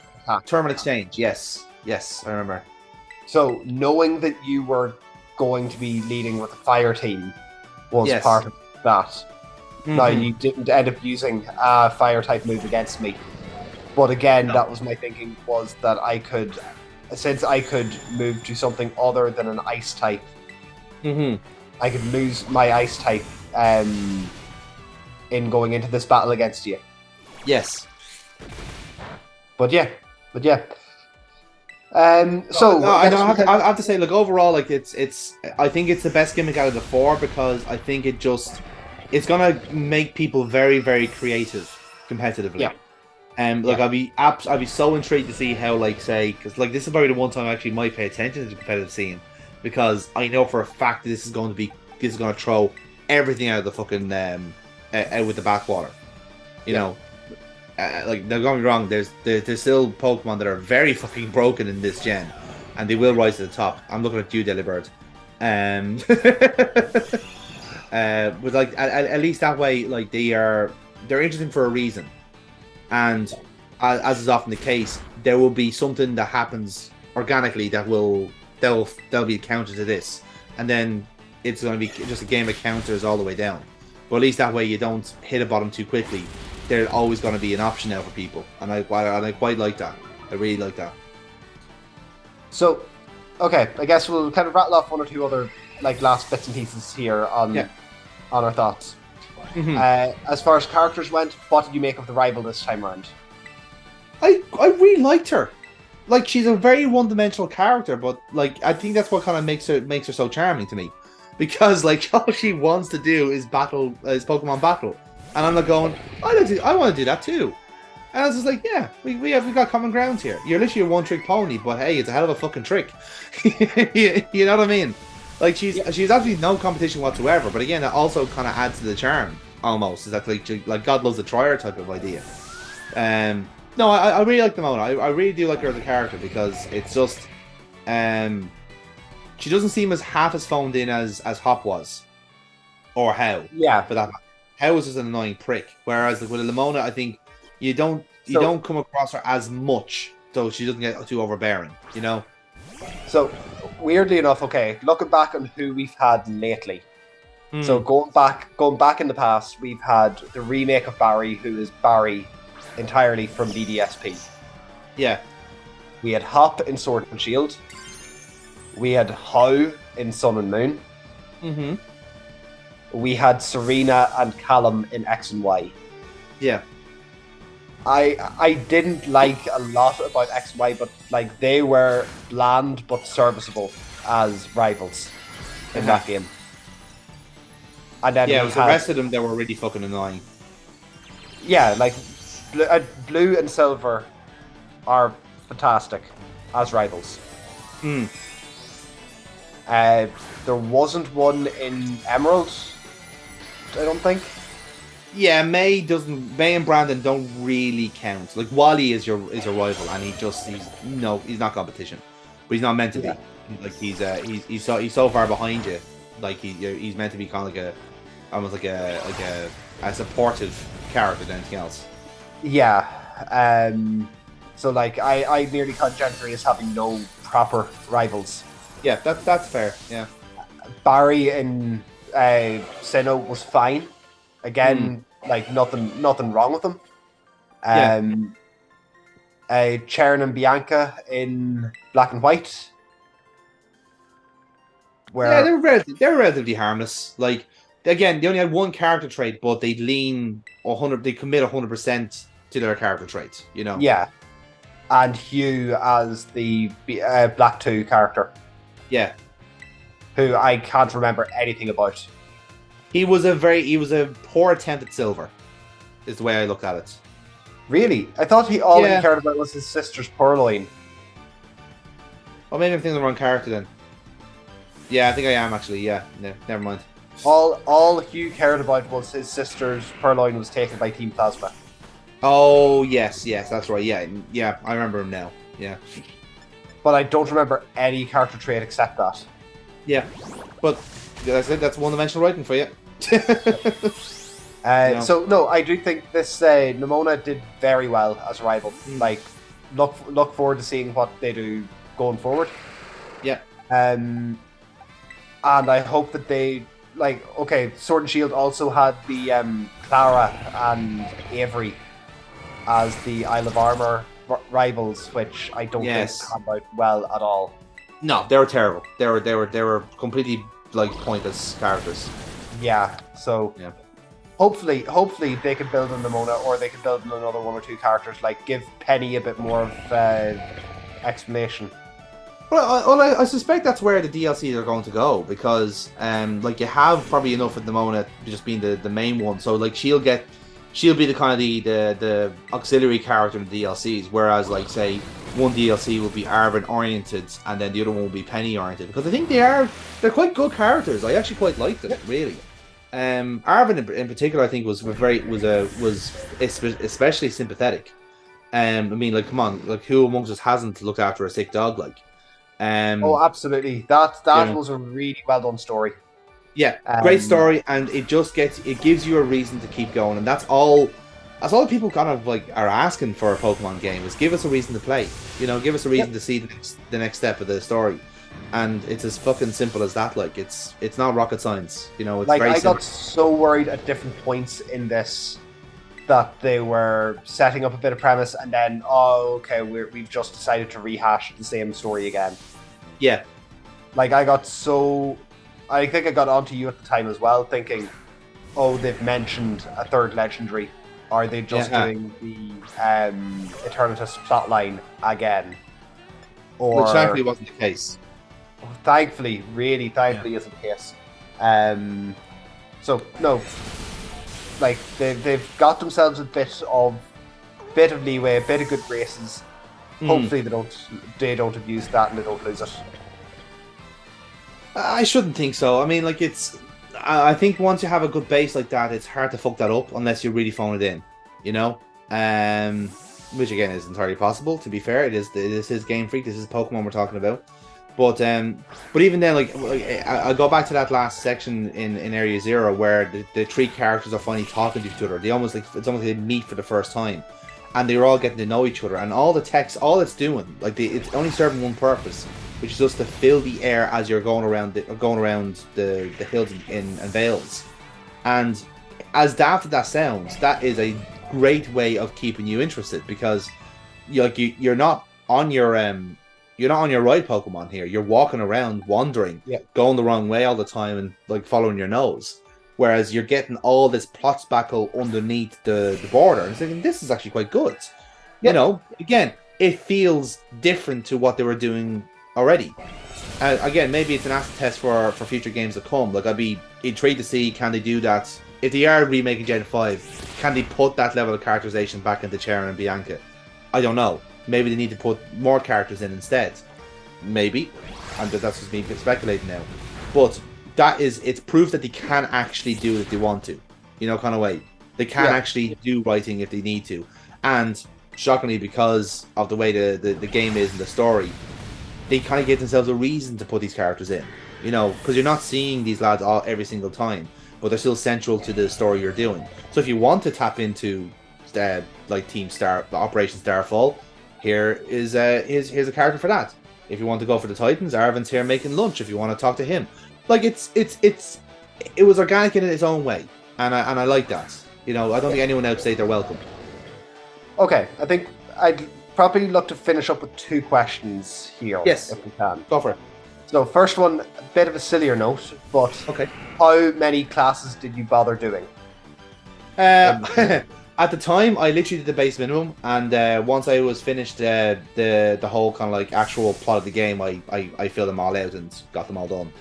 Terminal Exchange. Yes, I remember. So knowing that you were going to be leading with a fire team was part of that. Now you didn't end up using a fire type move against me, but again, that was my thinking, was that since I could move to something other than an ice type, I could lose my ice type. In going into this battle against you. Yes. But yeah. I have to say, like, overall, like, I think it's the best gimmick out of the 4, because I think it's gonna make people very, very creative competitively. I'd be so intrigued to see how, like, say, because like this is probably the one time I actually might pay attention to the competitive scene, because I know for a fact this is going to throw everything out of the fucking out with the backwater, you know. Like, don't get me wrong, there's still Pokemon that are very fucking broken in this gen, and they will rise to the top. I'm looking at you, Delibird. But like at least that way, like, they're interesting for a reason, and as is often the case, there will be something that happens organically that'll be a counter to this, and then it's going to be just a game of counters all the way down. But at least that way you don't hit a bottom too quickly. There's always going to be an option now for people, and I quite like that. I really like that. So, okay, I guess we'll kind of rattle off one or two other, like, last bits and pieces here on our thoughts. As far as characters went, what did you make of the rival this time around? I really liked her. Like, she's a very one-dimensional character, but like, I think that's what kind of makes her so charming to me. Because, like, all she wants to do is Pokemon battle. And I'm like going, I want to do that too. And I was just like, yeah, we got common ground here. You're literally a one-trick pony, but hey, it's a hell of a fucking trick. You know what I mean? Like she's absolutely no competition whatsoever. But again, that also kind of adds to the charm. Almost is that like God loves a trier type of idea. No, I really like Nimona. I really do like her as a character because it's just she doesn't seem as half as phoned in as Hop was, or How. Yeah. For that matter. How is just an annoying prick. Whereas like, with Lamona, I think you don't come across her as much, so she doesn't get too overbearing. You know. So weirdly enough, okay, looking back on who we've had lately. So going back in the past, we've had the remake of Barry, who is Barry entirely from BDSP. Yeah. We had Hop in Sword and Shield. We had How in Sun and Moon. Mm-hmm. We had Serena and Callum in X and Y. Yeah. I didn't like a lot about X and Y, but like they were bland but serviceable as rivals in that game. And then it was the rest of them that were really fucking annoying. Yeah, like Blue and Silver are fantastic as rivals. There wasn't one in Emerald, I don't think. Yeah, May and Brandon don't really count. Like Wally is a rival, and he's not competition, but he's not meant to be. Like he's so far behind you. Like he's meant to be kind of almost like a supportive character than anything else. Yeah. So like I nearly count Gen 3 as having no proper rivals. Yeah, that's fair. Yeah. Barry in Sinnoh was fine. Again, like nothing wrong with them. Chern and Bianca in Black and White. Yeah, they were relatively harmless. Like again, they only had one character trait, but they lean 100. They commit 100% to their character traits. You know. Yeah. And Hugh as the Black 2 character. Yeah. Who I can't remember anything about. He was a poor attempt at Silver, is the way I looked at it. Really? I thought all he cared about was his sister's purloin. Well, maybe I'm thinking of the wrong character then. Yeah, I think I am actually. Yeah, no, never mind. All Hugh cared about was his sister's purloin was taken by Team Plasma. Oh yes, that's right. Yeah, I remember him now. Yeah, but I don't remember any character trait except that. Yeah, but that's it. That's one-dimensional writing for you. No. So no, I do think this Nimona did very well as a rival. Like, look forward to seeing what they do going forward. Yeah. And I hope that they Sword and Shield also had the Clara and Avery as the Isle of Armor rivals, which I don't think come out well at all. No, they were terrible. They were completely pointless characters. Yeah. So hopefully they can build on Nimona, or they can build on another one or two characters. Like give Penny a bit more of explanation. Well, I suspect that's where the DLCs are going to go, because you have probably enough with Nimona just being the main one. So she'll be the kind of the auxiliary character in the DLCs, whereas say one DLC will be Arvin oriented and then the other one will be Penny oriented, because I think they're quite good characters. I actually quite liked them, really. Arvin in particular, I think was especially sympathetic. I mean, come on, who amongst us hasn't looked after a sick dog? Oh, absolutely. That was a really well done story. Yeah, great story, and it gives you a reason to keep going, and that's all people kind of are asking for a Pokemon game, is give us a reason to play. Give us a reason to see the next step of the story, and it's as fucking simple as that. It's not rocket science. It's very simple. I got so worried at different points in this that they were setting up a bit of premise, and then we've just decided to rehash the same story again. Yeah, I think I got onto you at the time as well, thinking, they've mentioned a third legendary. Are they just doing the Eternatus plotline again? Or, which thankfully wasn't the case. Thankfully isn't the case. So no, they've got themselves a bit of leeway, a bit of good graces. Hopefully they don't abuse that and they don't lose it. I shouldn't think so. I mean, like I think once you have a good base like that, it's hard to fuck that up unless you really phone it in, you know. Um, which again is entirely possible. To be fair, it is his Game Freak. This is Pokemon we're talking about. But even then, like I go back to that last section in Area Zero where the three characters are finally talking to each other. They almost like it's almost like they meet for the first time, and they're all getting to know each other. And all the text, all it's doing, like it's only serving one purpose, which is just to fill the air as you're going around the hills and vales. And as daft as that sounds, that is a great way of keeping you interested because you're not on your you're not on your right Pokemon here. You're walking around, wandering, going the wrong way all the time, and like following your nose. Whereas you're getting all this plot spackle underneath the border, and thinking this is actually quite good. You know, again, it feels different to what they were doing already. Again, maybe it's an acid test for future games to come. Like I'd be intrigued to see can they do that if they are remaking Gen 5. Can they put that level of characterization back into Charon and Bianca? I don't know. Maybe they need to put more characters in instead. Maybe. And that's just me speculating now. But it's proof that they can actually do it if they want to. You know, kind of way. They can actually do writing if they need to. And shockingly, because of the way the game is and the story, they kind of give themselves a reason to put these characters in. You know, because you're not seeing these lads every single time, but they're still central to the story you're doing. So if you want to tap into like Team Star, Operation Starfall, here's a character for that. If you want to go for the Titans, Arvin's here making lunch. If you want to talk to him, like it was organic in its own way, and I like that. You know, I don't think anyone else say they're welcome. Okay, I think I'd probably look to finish up with 2 questions here. Yes, if we can. Go for it. So first one, a bit of a sillier note, but okay. How many classes did you bother doing? At the time, I literally did the base minimum, and once I was finished the whole kind of like actual plot of the game, I filled them all out and got them all done.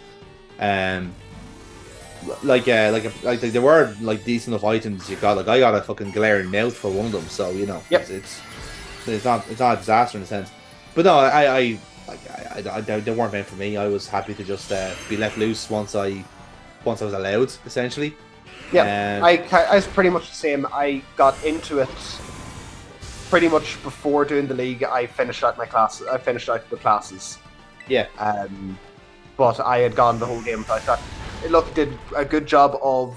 Like there were like decent enough items you got. Like I got a fucking glaring mouth for one of them, so you know, it's not a disaster in a sense. But no, they weren't meant for me. I was happy to just be let loose once I was allowed, essentially. Yeah, I was pretty much the same. I got into it pretty much before doing the league. I finished out my classes. I finished out the classes. Yeah. But I had gone the whole game. So I thought, look, did a good job of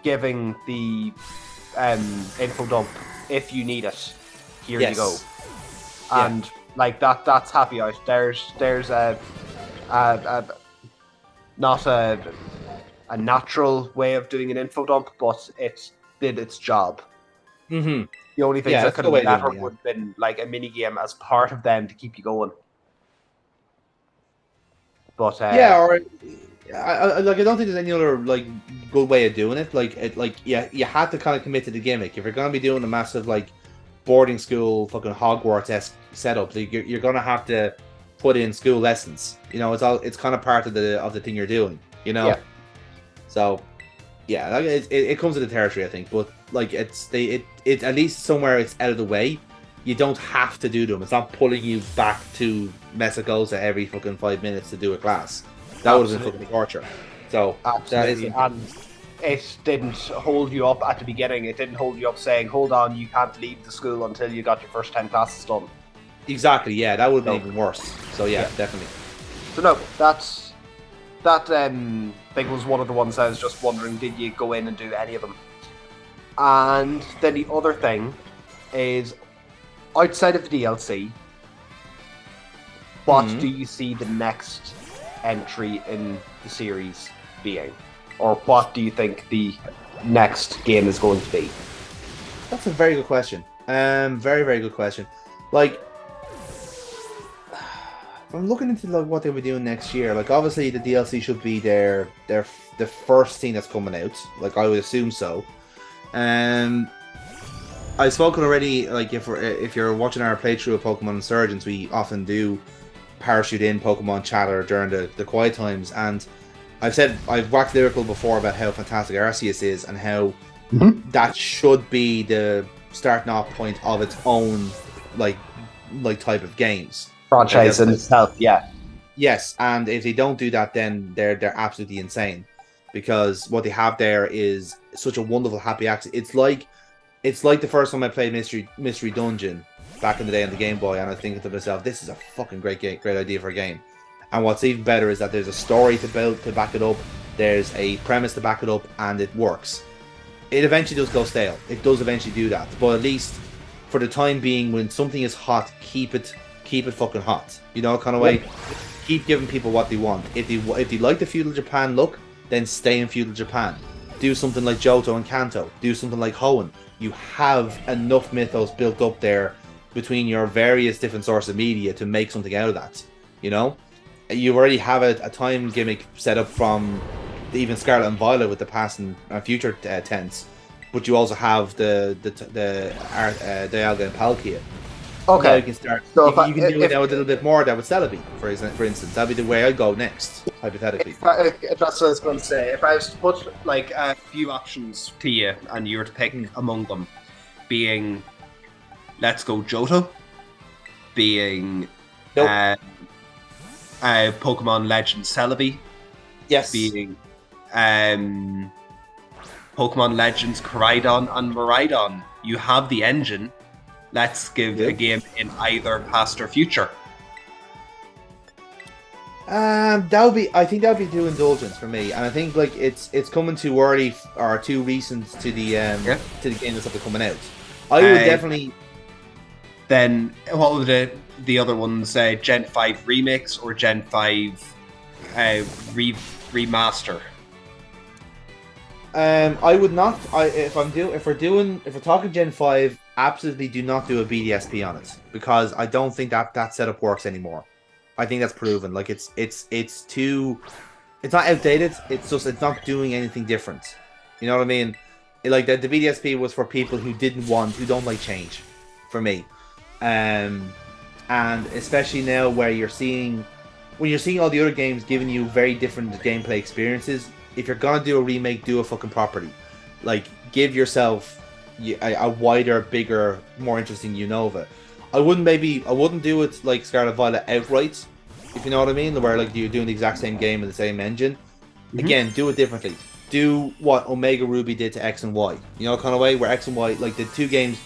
giving the info dump if you need it. Here you go. And like that's happy out. There's not a natural way of doing an info dump, but it did its job. Mm-hmm. The only things that could have been better would have been like a mini game as part of them to keep you going. But I don't think there's any other like good way of doing it. You had to kind of commit to the gimmick if you're going to be doing a massive like boarding school fucking Hogwarts-esque setup. You're going to have to put in school lessons. You know, it's kind of part of the thing you're doing. You know. Yeah. So, yeah, like it comes with the territory, I think. But like it's at least somewhere it's out of the way. You don't have to do them. It's not pulling you back to Mesagosa every fucking 5 minutes to do a class. That would have been fucking torture. So absolutely, and it didn't hold you up at the beginning. It didn't hold you up saying, "Hold on, you can't leave the school until you got your first 10 classes done." Exactly. Yeah, that would have been even worse. So yeah, definitely. So no, that thing was one of the ones I was just wondering, did you go in and do any of them? And then the other thing is, outside of the DLC, what do you see the next entry in the series being? Or what do you think the next game is going to be? That's a very good question. Very, very good question. Like, I'm looking into like what they'll be doing next year. Like, obviously the DLC should be the first thing that's coming out. Like, I would assume so. I've spoken already. Like, if you're watching our playthrough of Pokemon Insurgents, we often do parachute in Pokemon chatter during the quiet times, and I've waxed lyrical before about how fantastic Arceus is and how that should be the starting off point of its own like type of games. Franchise in itself, yeah. Yes, and if they don't do that, then they're absolutely insane, because what they have there is such a wonderful happy accident. It's like the first time I played Mystery Dungeon back in the day on the Game Boy, and I was thinking to myself, this is a fucking great idea for a game. And what's even better is that there's a story to build to back it up, there's a premise to back it up, and it works. It eventually does go stale. It does eventually do that, but at least for the time being, when something is hot, keep it fucking hot. You know, kind of way. Keep giving people what they want. If they like the feudal Japan look, then stay in feudal Japan. Do something like Johto and Kanto. Do something like Hoenn. You have enough mythos built up there between your various different sources of media to make something out of that. You know, you already have a time gimmick set up from even Scarlet and Violet with the past and future tense, but you also have the Dialga and Palkia. Okay. Now you can start. So you can do it now a little bit more. That with Celebi, for instance, that'd be the way I'd go next, hypothetically. That's what I was going to say. If I was to put like a few options to you, and you were to pick among them, being Let's Go Johto, being Pokemon Legends Celebi, Yes, being Pokemon Legends Koraidon and Miraidon, you have the engine. Let's give a game in either past or future. I think that would be too indulgent for me, and I think like it's coming too early or too recent to the game that's up coming out. I would definitely. Then what would the other ones? Gen 5 remix or Gen 5 remaster? I would not. If we're talking Gen 5, absolutely do not do a BDSP on it, because I don't think that setup works anymore. I think that's proven. Like it's too. It's not outdated. It's not doing anything different. You know what I mean? Like the BDSP was for people who don't like change. For me, and especially now where when you're seeing all the other games giving you very different gameplay experiences. If you're gonna do a remake, do a fucking property. Like, give yourself a wider, bigger, more interesting Unova. I wouldn't do it like Scarlet Violet outright, if you know what I mean, where like you're doing the exact same game with the same engine. Mm-hmm. Again, do it differently. Do what Omega Ruby did to X and Y. You know, kind of way where X and Y, like the two games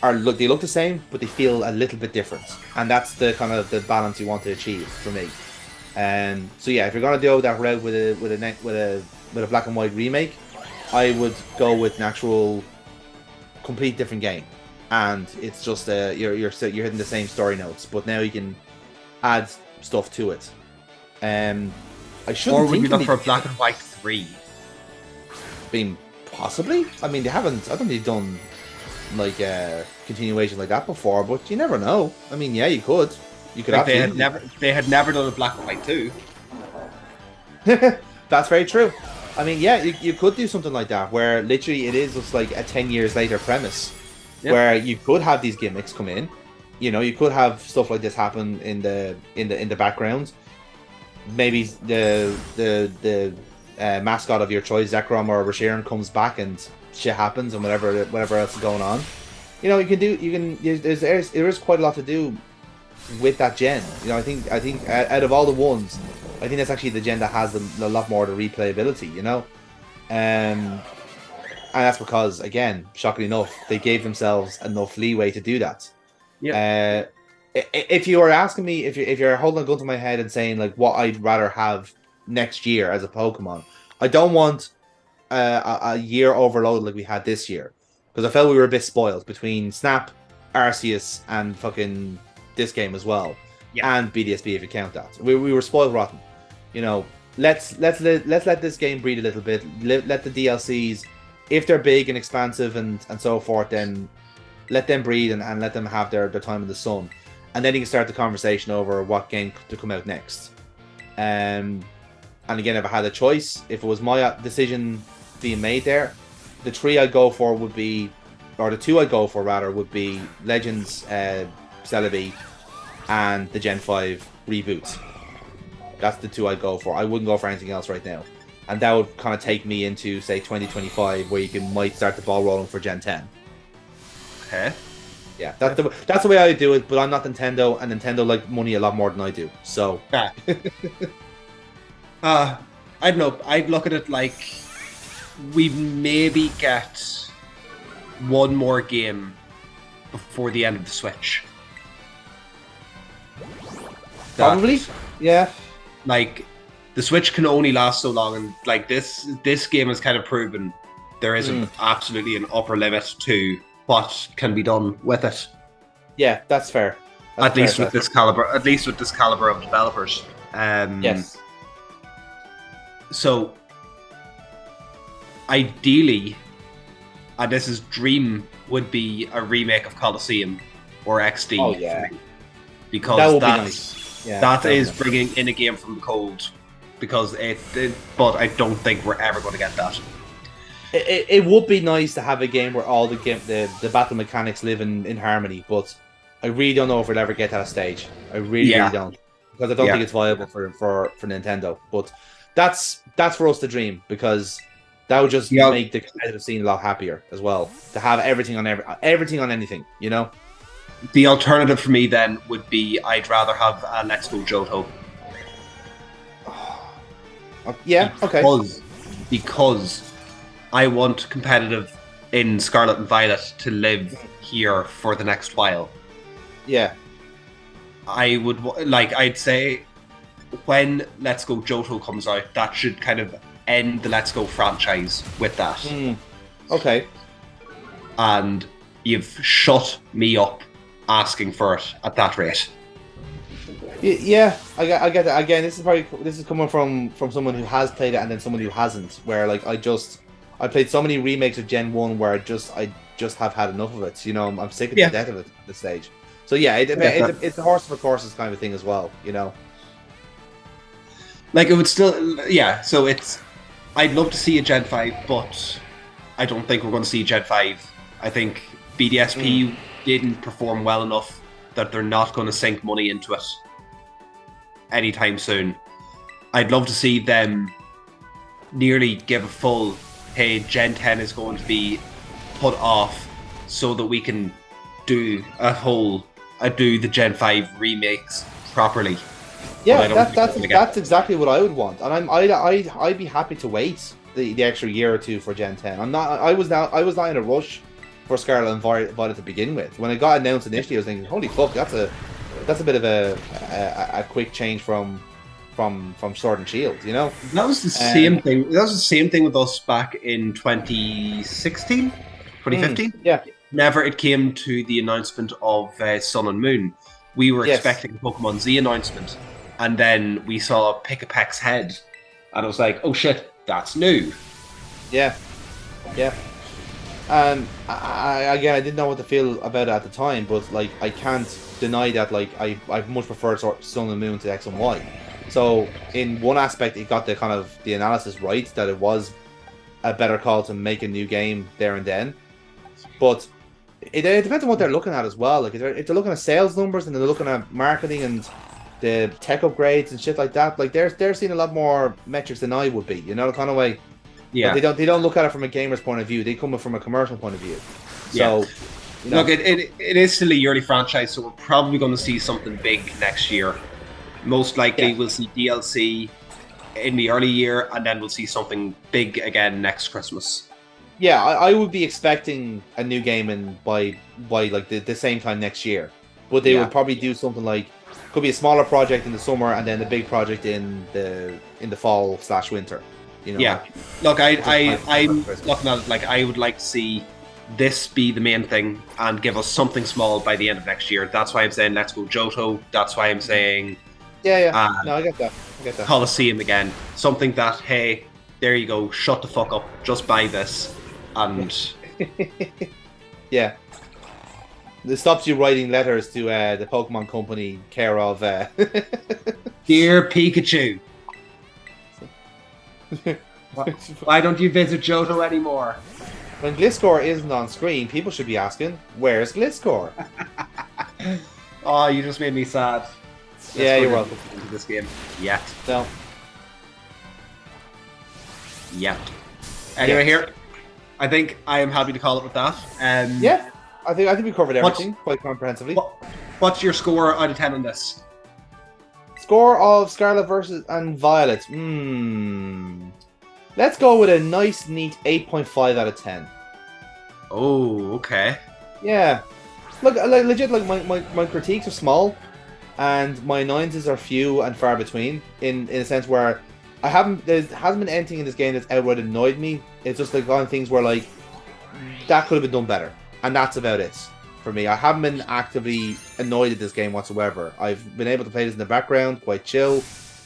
they look the same, but they feel a little bit different, and that's the kind of the balance you want to achieve for me. So yeah, if you're gonna go that route with a black and white remake, I would go with an actual complete different game, and it's just you're hitting the same story notes, but now you can add stuff to it. I shouldn't. Or would you look for a black and white 3? Possibly. I mean, they haven't. I don't think they've done like continuation like that before, but you never know. I mean, yeah, you could. You could. Like they had never done a black and white 2. That's very true. I mean, yeah, you could do something like that, where literally it is just like a 10 years later premise, where you could have these gimmicks come in. You know, you could have stuff like this happen in the background. Maybe the mascot of your choice, Zekrom or Reshiram, comes back and shit happens and whatever else is going on. You know, there is quite a lot to do with that gen. You know, I think out of all the ones, I think that's actually the gen that has a lot more to replayability, you know? And that's because, again, shockingly enough, they gave themselves enough leeway to do that. Yeah. If you were asking me, if you're holding a gun to my head and saying, like, what I'd rather have next year as a Pokemon, I don't want a year overload like we had this year. Because I felt we were a bit spoiled between Snap, Arceus, and fucking this game as well. Yeah. And BDSP, if you count that. We were spoiled rotten. You know, let's let this game breathe a little bit. Let the DLCs, if they're big and expansive and so forth, then let them breathe and let them have their time in the sun. And then you can start the conversation over what game to come out next. And again, if I had a choice, if it was my decision being made there, the 3 I'd go for would be, or the 2 I'd go for rather, would be Legends Celebi and the Gen 5 reboot. That's the 2 I'd go for. I wouldn't go for anything else right now. And that would kind of take me into, say, 2025, where you might start the ball rolling for Gen 10. Okay. Yeah, that's the way I do it. But I'm not Nintendo, and Nintendo like money a lot more than I do. So Yeah. I don't know. I'd look at it like we maybe get one more game before the end of the Switch. probably, yeah. Like the Switch can only last so long, and like this game has kind of proven there isn't absolutely an upper limit to what can be done with it. Yeah, that's fair. At least with this caliber of developers. Yes. So ideally, and this is dream, would be a remake of Colosseum or XD. Oh yeah. For me. Because That would be nice. Yeah, that is bringing in a game from the cold. Because but I don't think we're ever going to get that. It would be nice to have a game where all the battle mechanics live in harmony, but I really don't know if we'll ever get to that stage. I really don't, because I don't think it's viable for Nintendo. But that's for us to dream, because that would just make the competitive scene a lot happier as well. To have everything on anything, you know. The alternative for me then would be I'd rather have Let's Go Johto. Yeah. Okay. Because I want competitive in Scarlet and Violet to live here for the next while. Yeah. I would I'd say when Let's Go Johto comes out, that should kind of end the Let's Go franchise with that. Okay. And you've shut me up asking for it at that rate. Yeah, I get that. Again, this is coming from someone who has played it and then someone who hasn't. Where like I played so many remakes of Gen 1 where I just have had enough of it. You know, I'm sick of the death of it at this stage. So yeah, it's a horse for courses kind of thing as well. You know, like it would still So I'd love to see a Gen 5, but I don't think we're going to see Gen 5. I think BDSP didn't perform well enough that they're not going to sink money into it anytime soon. I'd love to see them nearly give a full, hey, Gen 10 is going to be put off so that we can do the Gen 5 remakes properly. Yeah, that's exactly what I would want, and I'd be happy to wait the extra year or two for Gen 10. I was not in a rush for Scarlet and Violet to begin with. When it got announced initially, I was thinking, holy fuck, that's a bit of a quick change from Sword and Shield, you know? That was the same thing. That was the same thing with us back in 2016, 2015. Yeah. Whenever it came to the announcement of Sun and Moon, we were expecting a Pokemon Z announcement, and then we saw Pick-a-Peck's head, and I was like, oh shit, that's new. Yeah. I didn't know what to feel about it at the time, but like I can't deny that like I much prefer Sun and Moon to X and Y. So in one aspect, it got the analysis right, that it was a better call to make a new game there and then. But it depends on what they're looking at as well. Like if they're looking at sales numbers and they're looking at marketing and the tech upgrades and shit like that, like they're seeing a lot more metrics than I would be. You know, the kind of way. Yeah. But they don't look at it from a gamer's point of view. They come from a commercial point of view. So, you know. Look, it is still a yearly franchise, so we're probably going to see something big next year. Most likely, we'll see DLC in the early year, and then we'll see something big again next Christmas. Yeah, I would be expecting a new game by like the same time next year, but they would probably do something like, could be a smaller project in the summer and then the big project in the fall/winter. You know, yeah. Look, I'm looking at it like I would like to see this be the main thing and give us something small by the end of next year. That's why I'm saying Let's Go Johto. That's why I'm saying no, I get that. Colosseum again. Something that, hey, there you go, shut the fuck up, just buy this. And yeah. It stops you writing letters to the Pokemon Company care of Dear Pikachu. Why don't you visit Johto anymore? When Gliscor isn't on screen, people should be asking, where's Gliscor? Oh, you just made me sad. You're welcome. Into this game. Yet. No. Yet. Anyway, here. I think I am happy to call it with that. Yeah. I think we covered What's- everything quite comprehensively. What's your score out of 10 on this? Score of Scarlet and Violet. Let's go with a nice, neat 8.5 out of 10. Oh, okay. Yeah. Look, legit, like my critiques are small, and my annoyances are few and far between. In a sense where there hasn't been anything in this game that's outright annoyed me. It's just like on things where like that could have been done better, and that's about it for me. I haven't been actively annoyed at this game whatsoever. I've been able to play this in the background, quite chill,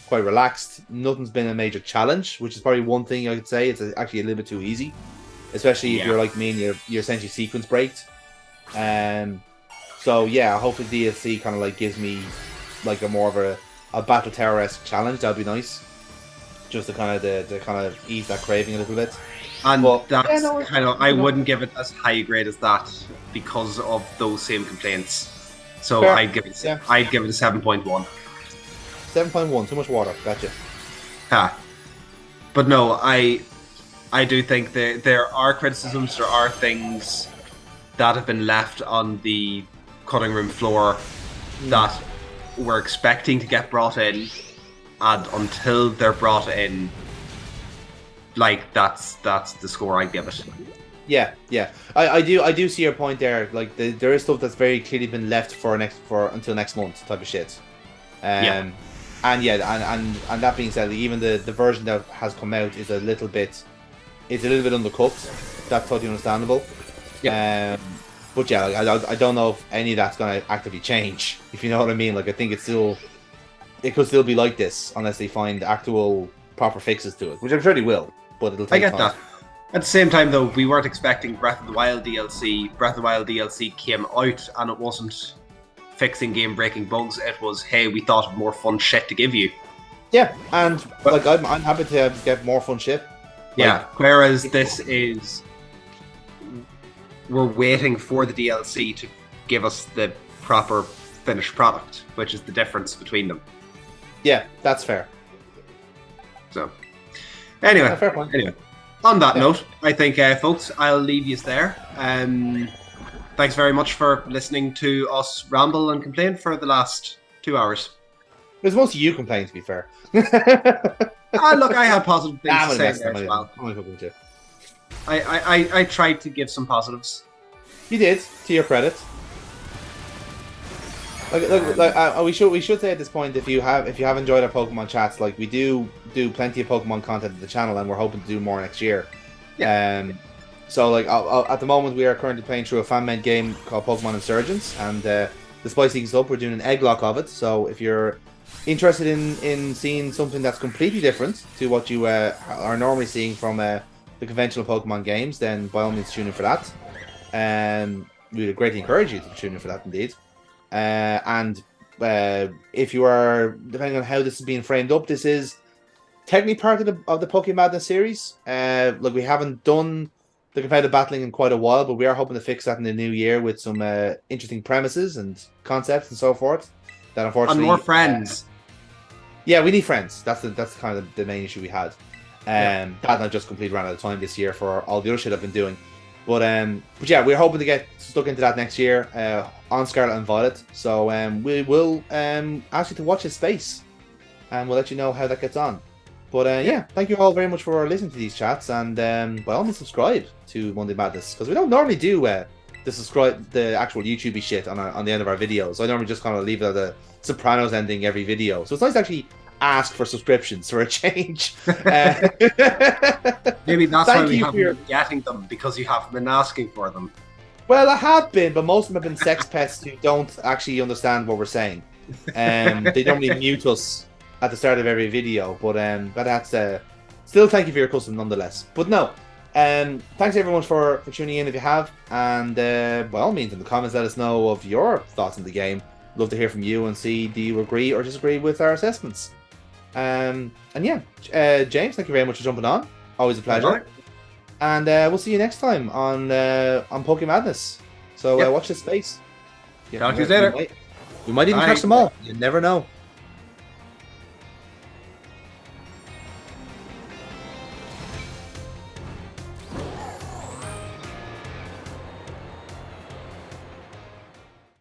quite relaxed. Nothing's been a major challenge, which is probably one thing I could say. It's actually a little bit too easy, especially if you're like me and you're essentially sequence breaked. So yeah, hopefully DLC kind of like gives me like a more of a battle tower-esque challenge. That'd be nice, just to kind of ease that craving a little bit. And Well, that's yeah, no, kind of, I wouldn't give it as high a grade as that because of those same complaints. So Fair. I'd give it a 7.1. 7.1, too much water. Gotcha. Ha. But no, I do think there are criticisms, there are things that have been left on the cutting room floor that we're expecting to get brought in, and until they're brought in, like that's the score I give it. Yeah. I do see your point there. Like there is stuff that's very clearly been left for until next month type of shit. And that being said, even the version that has come out is a little bit undercooked. That's totally understandable. Yeah. But yeah, I don't know if any of that's going to actively change. If you know what I mean. Like I think it could still be like this unless they find actual proper fixes to it, which I'm sure they will. But it'll take I get time. that. At the same time, though, we weren't expecting Breath of the Wild DLC. Breath of the Wild DLC came out, and it wasn't fixing game-breaking bugs. It was, hey, we thought of more fun shit to give you. Yeah, and like I'm happy to get more fun shit. Yeah. Whereas this is, we're waiting for the DLC to give us the proper finished product, which is the difference between them. Yeah, that's fair. So, anyway, Yeah, fair point. On that note, I think, folks, I'll leave you there. Thanks very much for listening to us ramble and complain for the last 2 hours. It was mostly you complaining, to be fair. Look, I had positive things to say there as well. I tried to give some positives. You did, to your credit. We should say at this point, if you have enjoyed our Pokemon chats, like we do plenty of Pokemon content at the channel, and we're hoping to do more next year. Yeah. So like at the moment we are currently playing through a fan-made game called Pokemon Insurgents, and despite things up, we're doing an egg lock of it. So if you're interested in seeing something that's completely different to what you are normally seeing from the conventional Pokemon games, then by all means tune in for that. We would greatly encourage you to tune in for that indeed. And if you are, depending on how this is being framed up, this is technically part of the PokéMadness series. Like we haven't done the competitive battling in quite a while, but we are hoping to fix that in the new year with some interesting premises and concepts and so forth. That unfortunately, And more friends. Yeah, we need friends. That's kind of the main issue we had. That not just completely ran out of time this year for all the other shit I've been doing. But yeah, we're hoping to get stuck into that next year on Scarlet and Violet. So we will ask you to watch this space, and we'll let you know how that gets on. But yeah, thank you all very much for listening to these chats, and by all means subscribe to Monday Madness, because we don't normally do the actual YouTube shit on the end of our videos. I normally just kind of leave it at the Sopranos ending every video. So it's nice to actually ask for subscriptions for a change. Maybe that's why we haven't been getting them, because you haven't been asking for them. Well, I have been, but most of them have been sex pests who don't actually understand what we're saying. They normally mute us at the start of every video, but that's still thank you for your custom nonetheless. But no, thanks everyone for tuning in if you have, and by all means in the comments let us know of your thoughts on the game. Love to hear from you and see, do you agree or disagree with our assessments. And yeah, James, thank you very much for jumping on. Always a pleasure. Right. And we'll see you next time on PokéMadness. So watch this space. Talk to you later. We might even catch them all. You never know.